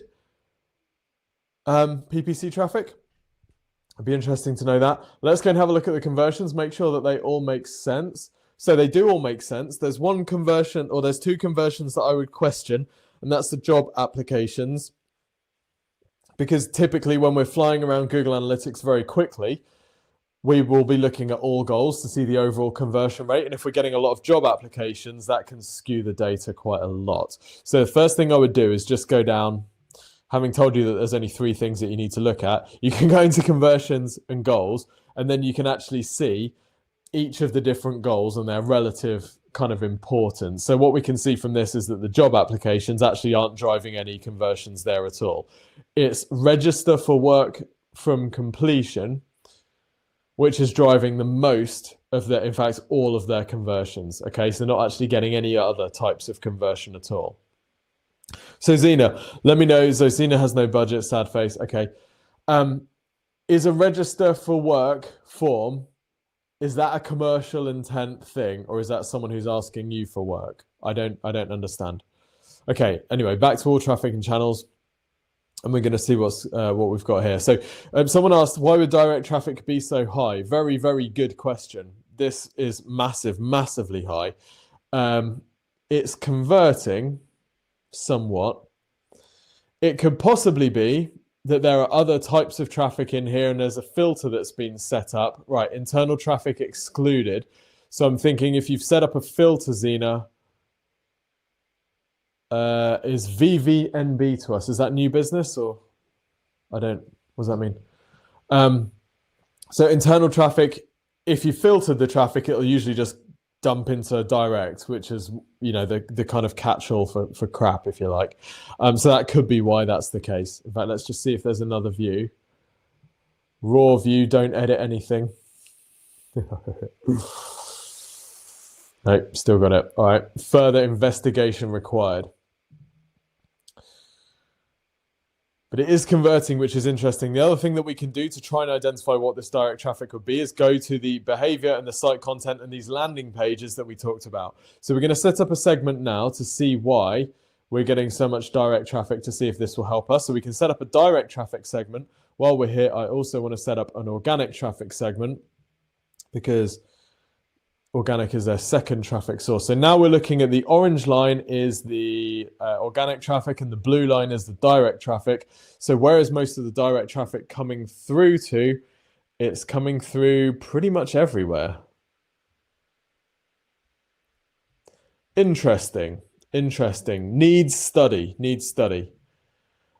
PPC traffic? It'd be interesting to know that. Let's go and have a look at the conversions, make sure that they all make sense. So they do all make sense. There's one conversion, or there's two conversions that I would question, and that's the job applications. Because typically when we're flying around Google Analytics very quickly, we will be looking at all goals to see the overall conversion rate. And if we're getting a lot of job applications, that can skew the data quite a lot. So the first thing I would do is just go down, having told you that there's only three things that you need to look at. You can go into conversions and goals, and then you can actually see each of the different goals and their relative kind of importance. So what we can see from this is that the job applications actually aren't driving any conversions there at all. It's register for work from completion, which is driving the most of their, in fact, all of their conversions. Okay, so not actually getting any other types of conversion at all. So Zena, let me know. So Zena has no budget, sad face. Okay. Is a register for work form, is that a commercial intent thing, or is that someone who's asking you for work? I don't understand. Okay, anyway, back to all traffic and channels. And we're going to see what we've got here. So someone asked, why would direct traffic be so high? Very, very good question. This is massively high. It's converting somewhat. It could possibly be that there are other types of traffic in here, and there's a filter that's been set up. Right, internal traffic excluded. So I'm thinking if you've set up a filter, Zena, is VVNB to us? Is that new business, or what does that mean? So internal traffic, if you filtered the traffic, it'll usually just dump into direct, which is, the kind of catch-all for crap, if you like. So that could be why that's the case. In fact, let's just see if there's another view. Raw view, don't edit anything. Nope, still got it. All right, further investigation required. But it is converting, which is interesting. The other thing that we can do to try and identify what this direct traffic would be is go to the behavior and the site content and these landing pages that we talked about. So we're going to set up a segment now to see why we're getting so much direct traffic, to see if this will help us. So we can set up a direct traffic segment. While we're here, I also want to set up an organic traffic segment because organic is their second traffic source. So now we're looking at the orange line is the organic traffic and the blue line is the direct traffic. So where is most of the direct traffic coming through to? It's coming through pretty much everywhere. Interesting. Needs study.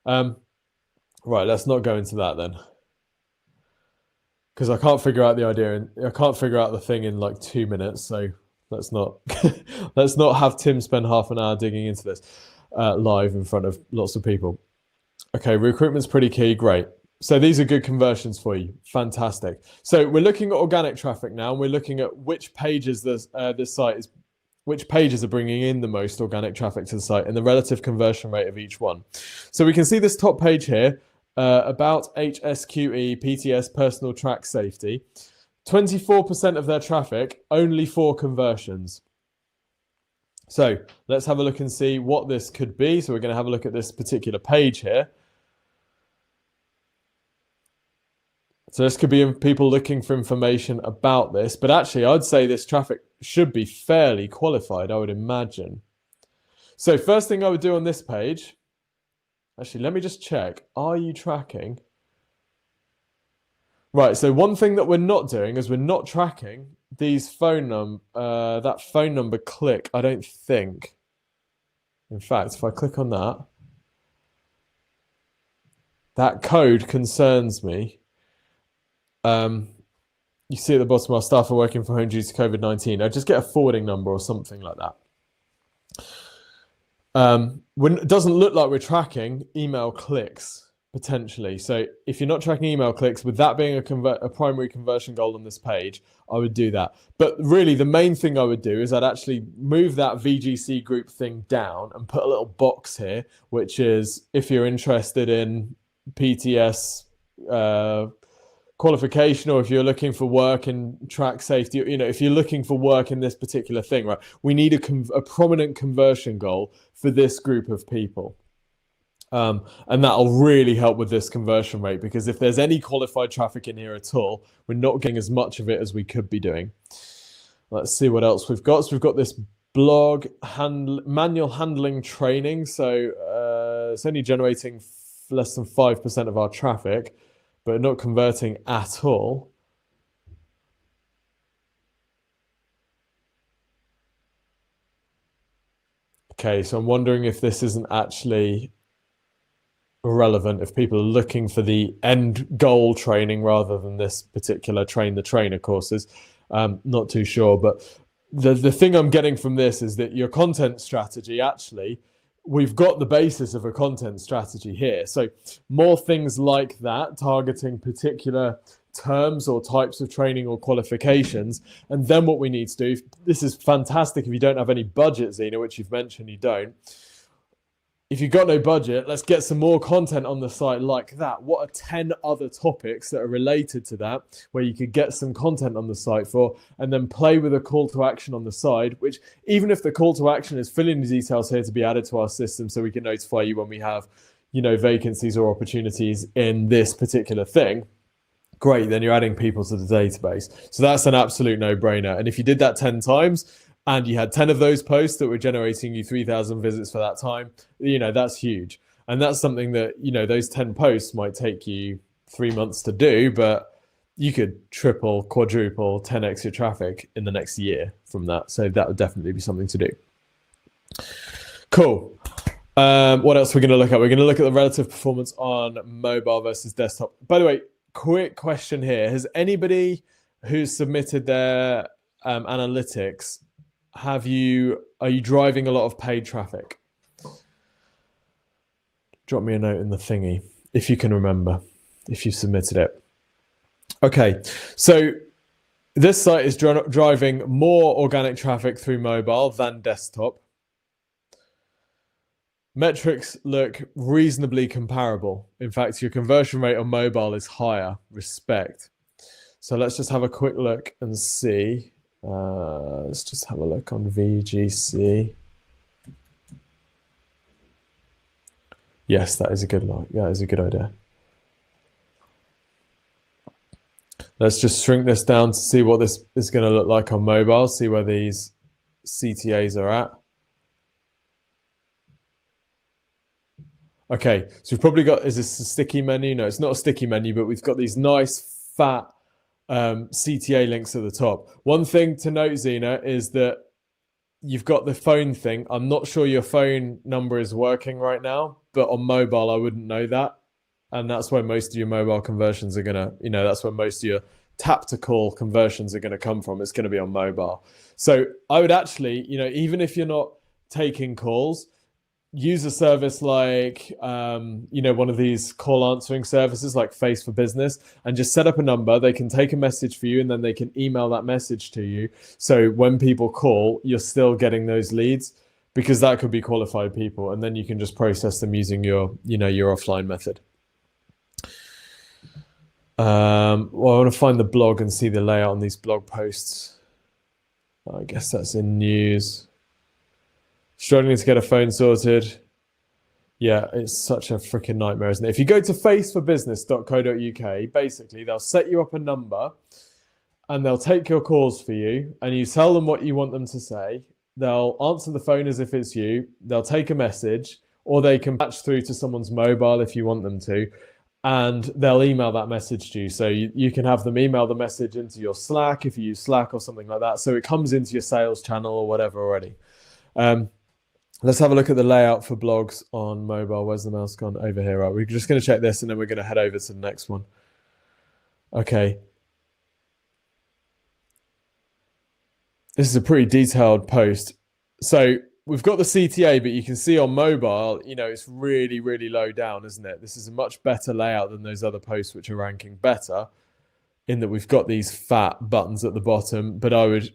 Right, let's not go into that then, because I can't figure out the idea, and I can't figure out the thing in like 2 minutes. So let's not let's not have Tim spend half an hour digging into this live in front of lots of people. Okay, recruitment's pretty key. Great. So these are good conversions for you. Fantastic. So we're looking at organic traffic now, and we're looking at which pages which pages are bringing in the most organic traffic to the site and the relative conversion rate of each one. So we can see this top page here. About HSQE, PTS, personal track safety, 24% of their traffic, only 4 conversions. So let's have a look and see what this could be. So we're going to have a look at this particular page here. So this could be people looking for information about this, but actually I'd say this traffic should be fairly qualified, I would imagine. So first thing I would do on this page, actually, let me just check. Are you tracking? Right, so one thing that we're not doing is we're not tracking these that phone number click, I don't think. In fact, if I click on that code concerns me. You see at the bottom, our staff are working from home due to COVID-19. I just get a forwarding number or something like that. When it doesn't look like we're tracking email clicks potentially. So if you're not tracking email clicks, with that being a primary conversion goal on this page, I would do that. But really the main thing I would do is I'd actually move that VGC group thing down and put a little box here, which is if you're interested in PTS qualification, or if you're looking for work in track safety, if you're looking for work in this particular thing, right? We need a prominent conversion goal for this group of people. And that'll really help with this conversion rate, because if there's any qualified traffic in here at all, we're not getting as much of it as we could be doing. Let's see what else we've got. So we've got this blog manual handling training. So it's only generating less than 5% of our traffic, but not converting at all. Okay, so I'm wondering if this isn't actually relevant, if people are looking for the end goal training rather than this particular train the trainer courses. Not too sure, but the thing I'm getting from this is that your content strategy, actually, we've got the basis of a content strategy here. So more things like that, targeting particular terms or types of training or qualifications. And then what we need to do, this is fantastic if you don't have any budget, Zena, which you've mentioned you don't. If you've got no budget, let's get some more content on the site like that. What are 10 other topics that are related to that, where you could get some content on the site for, and then play with a call to action on the side, which even if the call to action is fill in the details here to be added to our system so we can notify you when we have, vacancies or opportunities in this particular thing, great, then you're adding people to the database. So that's an absolute no-brainer. And if you did that 10 times, and you had 10 of those posts that were generating you 3,000 visits for that time, that's huge. And that's something that, you know, those 10 posts might take you 3 months to do, but you could triple, quadruple, 10x your traffic in the next year from that. So that would definitely be something to do. Cool. What else are we going to look at? We're going to look at the relative performance on mobile versus desktop. By the way, quick question here. Has anybody who's submitted their analytics, are you driving a lot of paid traffic? Drop me a note in the thingy if you can remember, if you submitted it. Okay, so this site is driving more organic traffic through mobile than desktop. Metrics look reasonably comparable. In fact, your conversion rate on mobile is higher. Respect. So let's just have a quick look and see. Let's just have a look on VGC. Yes, that is a good look. That is a good idea. Let's just shrink this down to see what this is going to look like on mobile. See where these CTAs are at. Okay, so we've probably got, is this a sticky menu? No, it's not a sticky menu, but we've got these nice fat CTA links at the top. One thing to note, Zena, is that you've got the phone thing. I'm not sure your phone number is working right now, but on mobile, I wouldn't know that. And that's where most of your mobile conversions are gonna, you know, that's where most of your tap to call conversions are gonna come from. It's gonna be on mobile. So I would actually, you know, even if you're not taking calls, use a service like, you know, one of these call answering services like Face for Business, and just set up a number. They can take a message for you and then they can email that message to you. So when people call, you're still getting those leads, because that could be qualified people, and then you can just process them using your, you know, your offline method. Well, I want to find the blog and see the layout on these blog posts. I guess that's in news. Struggling to get a phone sorted. Yeah, it's such a freaking nightmare, isn't it? If you go to faceforbusiness.co.uk, basically they'll set you up a number and they'll take your calls for you, and you tell them what you want them to say. They'll answer the phone as if it's you. They'll take a message, or they can patch through to someone's mobile if you want them to, and they'll email that message to you. So you can have them email the message into your Slack if you use Slack or something like that. So it comes into your sales channel or whatever already. Let's have a look at the layout for blogs on mobile. Where's the mouse gone? Over here. Right, we're just going to check this and then we're going to head over to the next one. Okay. This is a pretty detailed post. So we've got the CTA, but you can see on mobile, you know, it's really, really low down, isn't it? This is a much better layout than those other posts, which are ranking better, in that we've got these fat buttons at the bottom, but I would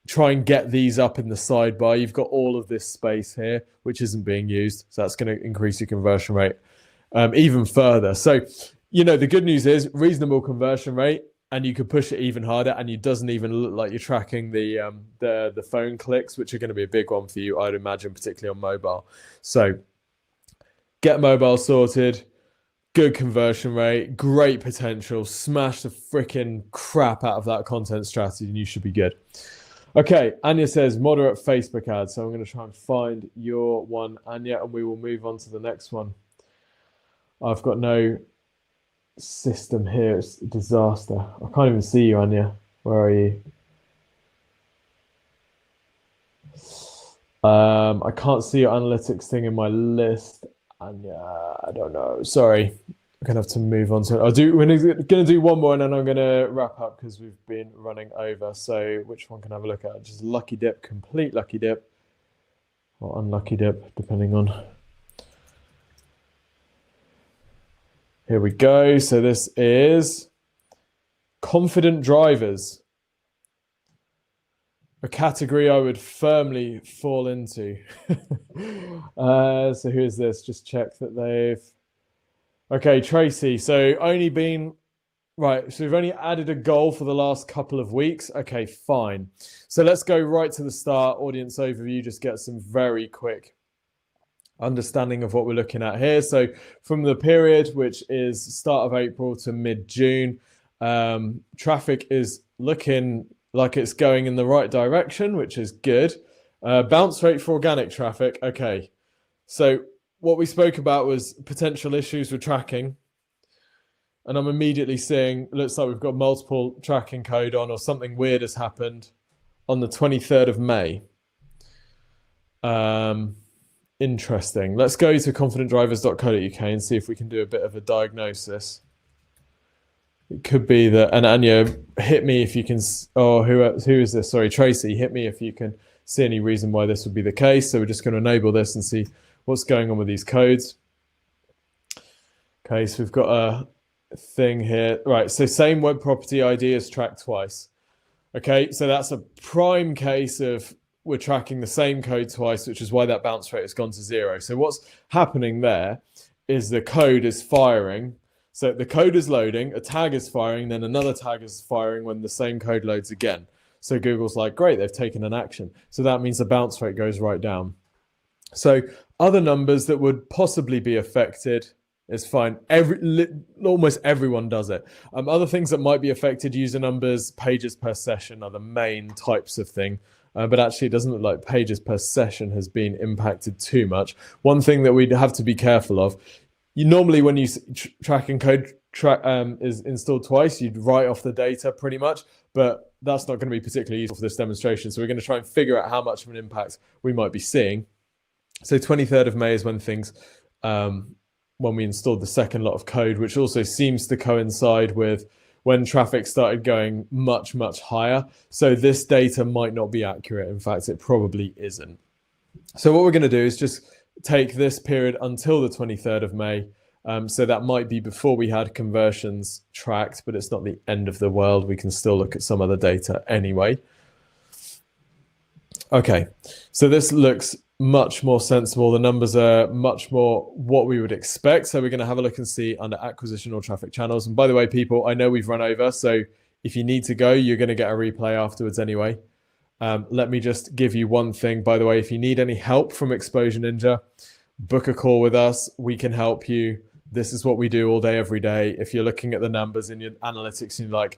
try and get these up in the sidebar. You've got all of this space here, which isn't being used. So that's going to increase your conversion rate even further. So, you know, the good news is reasonable conversion rate, and you could push it even harder, and it doesn't even look like you're tracking the phone clicks, which are going to be a big one for you, I'd imagine, particularly on mobile. So get mobile sorted, good conversion rate, great potential, smash the freaking crap out of that content strategy, and you should be good. Okay, Anya says moderate Facebook ads. So I'm going to try and find your one, Anya, and we will move on to the next one. I've got no system here. It's a disaster. I can't even see you, Anya. Where are you? I can't see your analytics thing in my list, Anya. I don't know. Sorry. I'm going to have to move on to it. We're going to do one more and then I'm going to wrap up because we've been running over. So which one can I have a look at? Just lucky dip, complete lucky dip, or unlucky dip, depending on. Here we go. So this is confident drivers, a category I would firmly fall into. So who's this? Just check that they've... Okay, Tracy. So only been... Right, so we've only added a goal for the last couple of weeks. Okay, fine. So let's go right to the start. Audience overview, just get some very quick understanding of what we're looking at here. So from the period, which is start of April to mid-June, traffic is looking like it's going in the right direction, which is good. Bounce rate for organic traffic. Okay, so what we spoke about was potential issues with tracking. And I'm immediately seeing, looks like we've got multiple tracking code on, or something weird has happened on the 23rd of May. Interesting. Let's go to confidentdrivers.co.uk and see if we can do a bit of a diagnosis. It could be that, and Anya, hit me if you can, oh, who is this? Sorry, Tracy, hit me if you can see any reason why this would be the case. So we're just going to enable this and see what's going on with these codes. Okay, so we've got a thing here. Right, so same web property ID is tracked twice. Okay, so that's a prime case of we're tracking the same code twice, which is why that bounce rate has gone to 0. So what's happening there is the code is firing. So the code is loading, a tag is firing, then another tag is firing when the same code loads again. So Google's like, great, they've taken an action. So that means the bounce rate goes right down. So other numbers that would possibly be affected is fine. Almost everyone does it. Other things that might be affected, user numbers, pages per session are the main types of thing. But actually, it doesn't look like pages per session has been impacted too much. One thing that we'd have to be careful of, normally when you tracking code is installed twice, you'd write off the data pretty much, but that's not going to be particularly useful for this demonstration. So we're going to try and figure out how much of an impact we might be seeing. So 23rd of May is when things, when we installed the second lot of code, which also seems to coincide with when traffic started going much, much higher. So this data might not be accurate. In fact, it probably isn't. So what we're going to do is just take this period until the 23rd of May. So that might be before we had conversions tracked, but it's not the end of the world. We can still look at some other data anyway. Okay, so this looks much more sensible. The numbers are much more what we would expect. So we're going to have a look and see under acquisition or traffic channels. And by the way, people, I know we've run over. So if you need to go, you're going to get a replay afterwards anyway. Let me just give you one thing. By the way, if you need any help from Exposure Ninja, book a call with us. We can help you. This is what we do all day, every day. If you're looking at the numbers in your analytics and you're like,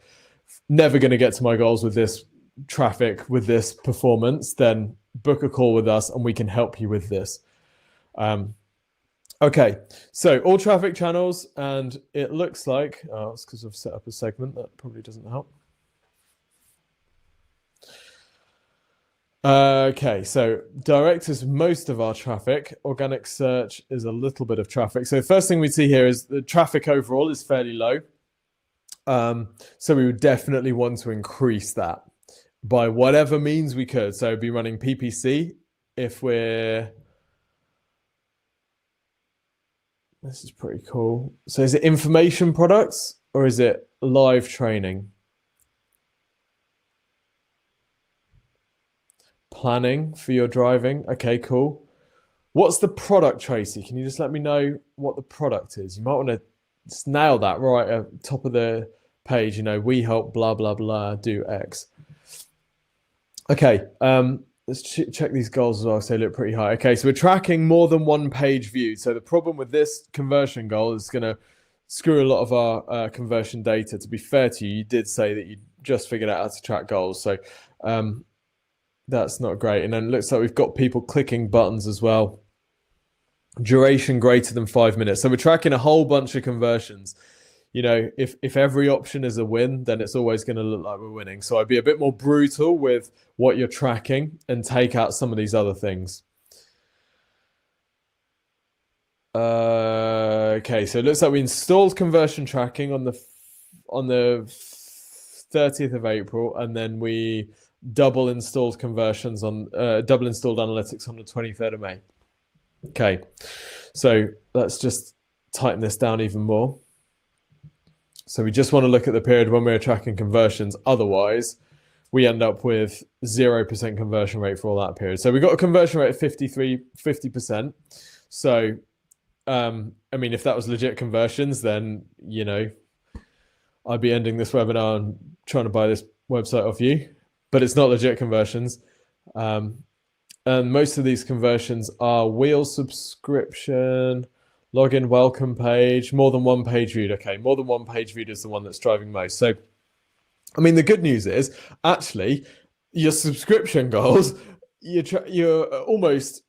never going to get to my goals with this traffic, with this performance, then book a call with us and we can help you with this. Okay, so all traffic channels, and it looks like, oh, it's because I've set up a segment, that probably doesn't help. Okay, so direct is most of our traffic. Organic search is a little bit of traffic. So the first thing we see here is the traffic overall is fairly low. So we would definitely want to increase that by whatever means we could. So be running PPC if we're, this is pretty cool. So is it information products or is it live training? Planning for your driving. Okay, cool. What's the product, Tracy? Can you just let me know what the product is? You might want to just nail that right at the top of the page. You know, we help blah, blah, blah, do X. Okay, let's check these goals as well. So they look pretty high. Okay, so we're tracking more than one page view. So the problem with this conversion goal is going to screw a lot of our conversion data. To be fair to you, you did say that you just figured out how to track goals. So that's not great. And then it looks like we've got people clicking buttons as well. Duration greater than 5 minutes. So we're tracking a whole bunch of conversions. You know, if every option is a win, then it's always going to look like we're winning. So I'd be a bit more brutal with what you're tracking and take out some of these other things. Okay, so it looks like we installed conversion tracking on the 30th of April, and then we double installed conversions on double installed analytics on the 23rd of May. Okay, so let's just tighten this down even more. So we just want to look at the period when we're tracking conversions. Otherwise, we end up with 0% conversion rate for all that period. So we got a conversion rate of 50%. So, I mean, if that was legit conversions, then, you know, I'd be ending this webinar and trying to buy this website off you. But it's not legit conversions. And most of these conversions are wheel subscription, login welcome page, more than one page viewed. Okay, more than one page viewed is the one that's driving most. So, I mean, the good news is actually your subscription goals, you're almost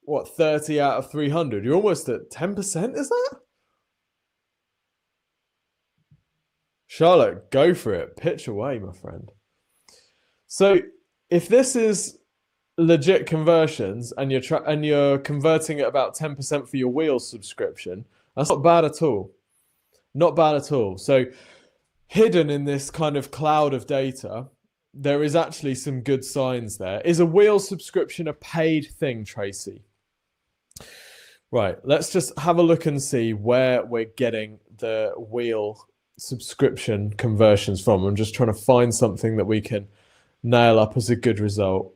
what, 30 out of 300. You're almost at 10%, is that? Charlotte, go for it. Pitch away, my friend. So if this is legit conversions and you're converting at about 10% for your Wheels subscription, that's not bad at all. Not bad at all. So hidden in this kind of cloud of data, there is actually some good signs there. Is a Wheels subscription a paid thing, Tracy? Right, let's just have a look and see where we're getting the Wheel subscription conversions from. I'm just trying to find something that we can nail up as a good result.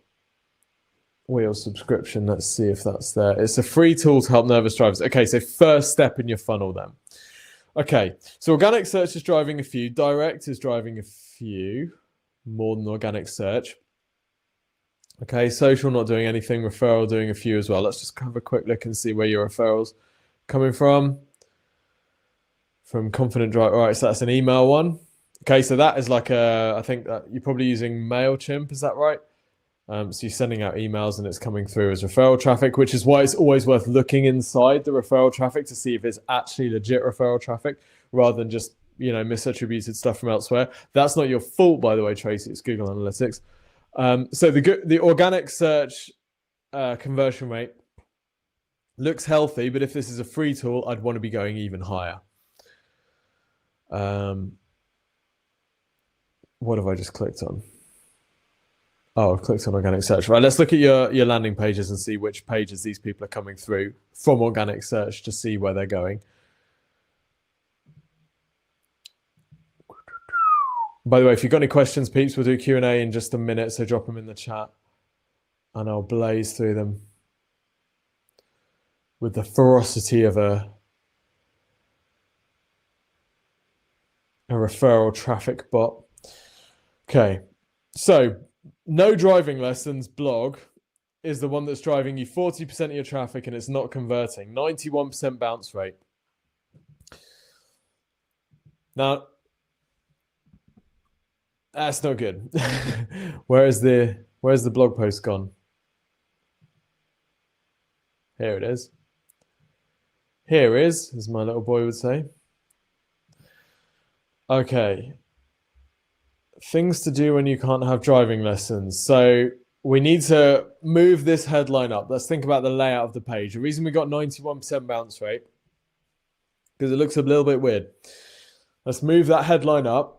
Wheel subscription, let's see if that's there. It's a free tool to help nervous drivers. Okay, so first step in your funnel then. Okay, so organic search is driving a few, direct is driving a few, more than organic search. Okay, social not doing anything, referral doing a few as well. Let's just have a quick look and see where your referrals coming from. From Confident Drive. All right, so that's an email one. Okay, so that is like I think that you're probably using MailChimp, is that right? So you're sending out emails and it's coming through as referral traffic, which is why it's always worth looking inside the referral traffic to see if it's actually legit referral traffic rather than just, misattributed stuff from elsewhere. That's not your fault, by the way, Tracy. It's Google Analytics. So the organic search conversion rate looks healthy, but if this is a free tool, I'd want to be going even higher. What have I just clicked on? Oh, I've clicked on organic search. Right, let's look at your landing pages and see which pages these people are coming through from organic search to see where they're going. By the way, if you've got any questions, peeps, we'll do Q&A in just a minute, so drop them in the chat and I'll blaze through them with the ferocity of a referral traffic bot. Okay, so No Driving Lessons blog is the one that's driving you 40% of your traffic and it's not converting. 91% bounce rate. Now, that's not good. Where's the blog post gone? Here it is. Here is, as my little boy would say. Okay. Things to do when you can't have driving lessons. So we need to move this headline up. Let's think about the layout of the page. The reason we got 91% bounce rate, because it looks a little bit weird. Let's move that headline up.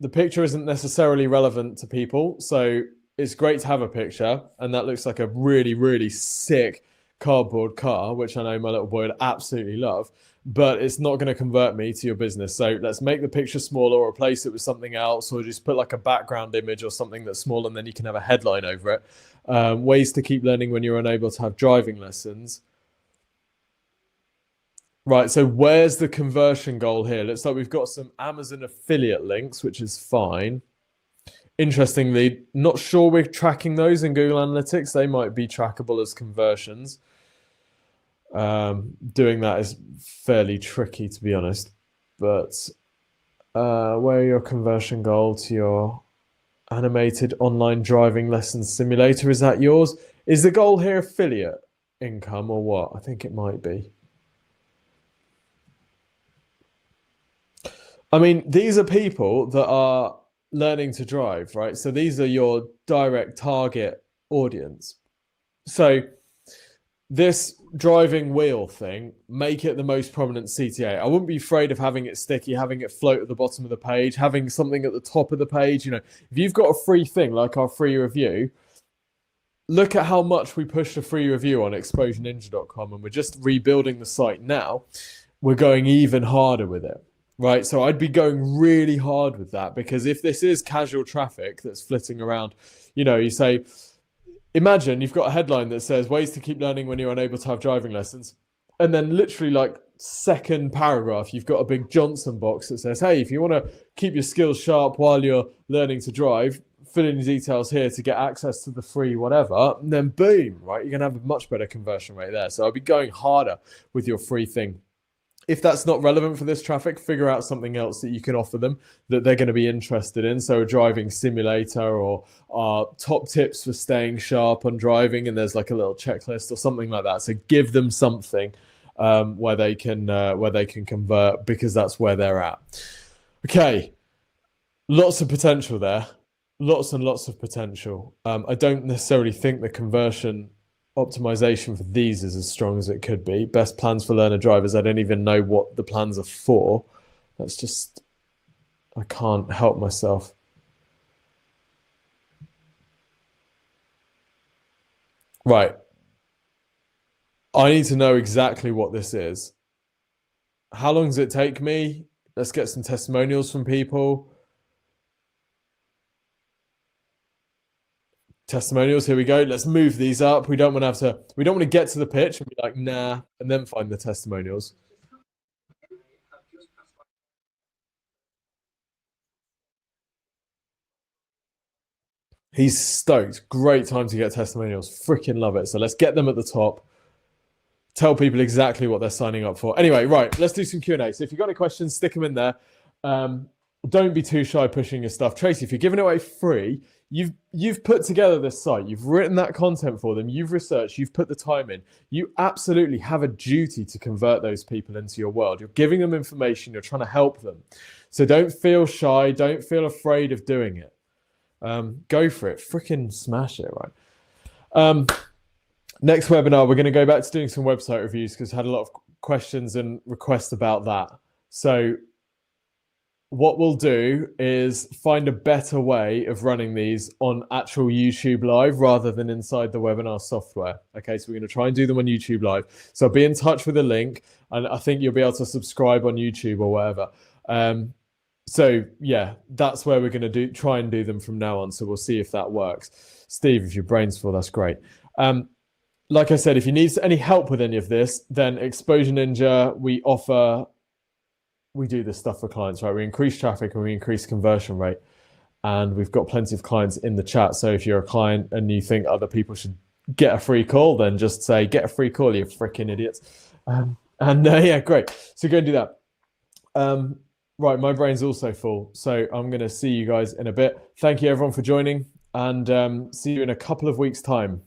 The picture isn't necessarily relevant to people, so it's great to have a picture, and that looks like a really, really sick cardboard car, which I know my little boy would absolutely love, but it's not going to convert me to your business. So let's make the picture smaller or replace it with something else, or just put like a background image or something that's small, and then you can have a headline over it. Ways to keep learning when you're unable to have driving lessons. Right, so where's the conversion goal here? Looks like we've got some Amazon affiliate links, which is fine. Interestingly, not sure we're tracking those in Google Analytics. They might be trackable as conversions. Doing that is fairly tricky, to be honest. But where are your conversion goal to your animated online driving lessons simulator? Is that yours? Is the goal here affiliate income or what? I think it might be. I mean, these are people that are learning to drive, right? So these are your direct target audience. So this driving wheel thing, make it the most prominent CTA. I wouldn't be afraid of having it sticky, having it float at the bottom of the page, having something at the top of the page. If you've got a free thing like our free review, look at how much we pushed a free review on exposureninja.com, and we're just rebuilding the site now. We're going even harder with it. Right, so I'd be going really hard with that, because if this is casual traffic that's flitting around, you say, imagine you've got a headline that says ways to keep learning when you're unable to have driving lessons. And then literally like second paragraph, you've got a big Johnson box that says, hey, if you want to keep your skills sharp while you're learning to drive, fill in your details here to get access to the free whatever. And then boom, right, you're going to have a much better conversion rate there. So I'll be going harder with your free thing. If that's not relevant for this traffic, figure out something else that you can offer them that they're going to be interested in. So a driving simulator, or top tips for staying sharp on driving, and there's like a little checklist or something like that. So give them something where they can convert, because that's where they're at. Okay, lots of potential there, lots and lots of potential. I don't necessarily think the conversion optimization for these is as strong as it could be. Best plans for learner drivers. I don't even know what the plans are for. That's just, I can't help myself. Right. I need to know exactly what this is. How long does it take me? Let's get some testimonials from people. Testimonials, here we go. Let's move these up. We don't want to get to the pitch and be like, nah, and then find the testimonials. He's stoked. Great time to get testimonials. Freaking love it. So let's get them at the top. Tell people exactly what they're signing up for. Anyway, right, let's do some Q&A. So if you've got any questions, stick them in there. Don't be too shy pushing your stuff. Tracy, if you're giving it away free, you've put together this site, you've written that content for them, you've researched, you've put the time in. You absolutely have a duty to convert those people into your world. You're giving them information, you're trying to help them. So don't feel shy, don't feel afraid of doing it. Go for it. Freaking smash it, right? Next webinar, we're going to go back to doing some website reviews, because I had a lot of questions and requests about that. So what we'll do is find a better way of running these on actual YouTube Live rather than inside the webinar software. Okay, so we're going to try and do them on YouTube Live. So be in touch with the link, and I think you'll be able to subscribe on YouTube or whatever. So yeah, that's where we're going to try and do them from now on. So we'll see if that works. Steve, if your brain's full, that's great. Like I said, if you need any help with any of this, then Exposure Ninja, we do this stuff for clients, right? We increase traffic and we increase conversion rate. And we've got plenty of clients in the chat. So if you're a client and you think other people should get a free call, then just say, get a free call, you freaking idiots. Yeah, great. So go and do that. Right, my brain's also full. So I'm going to see you guys in a bit. Thank you, everyone, for joining. And see you in a couple of weeks' time.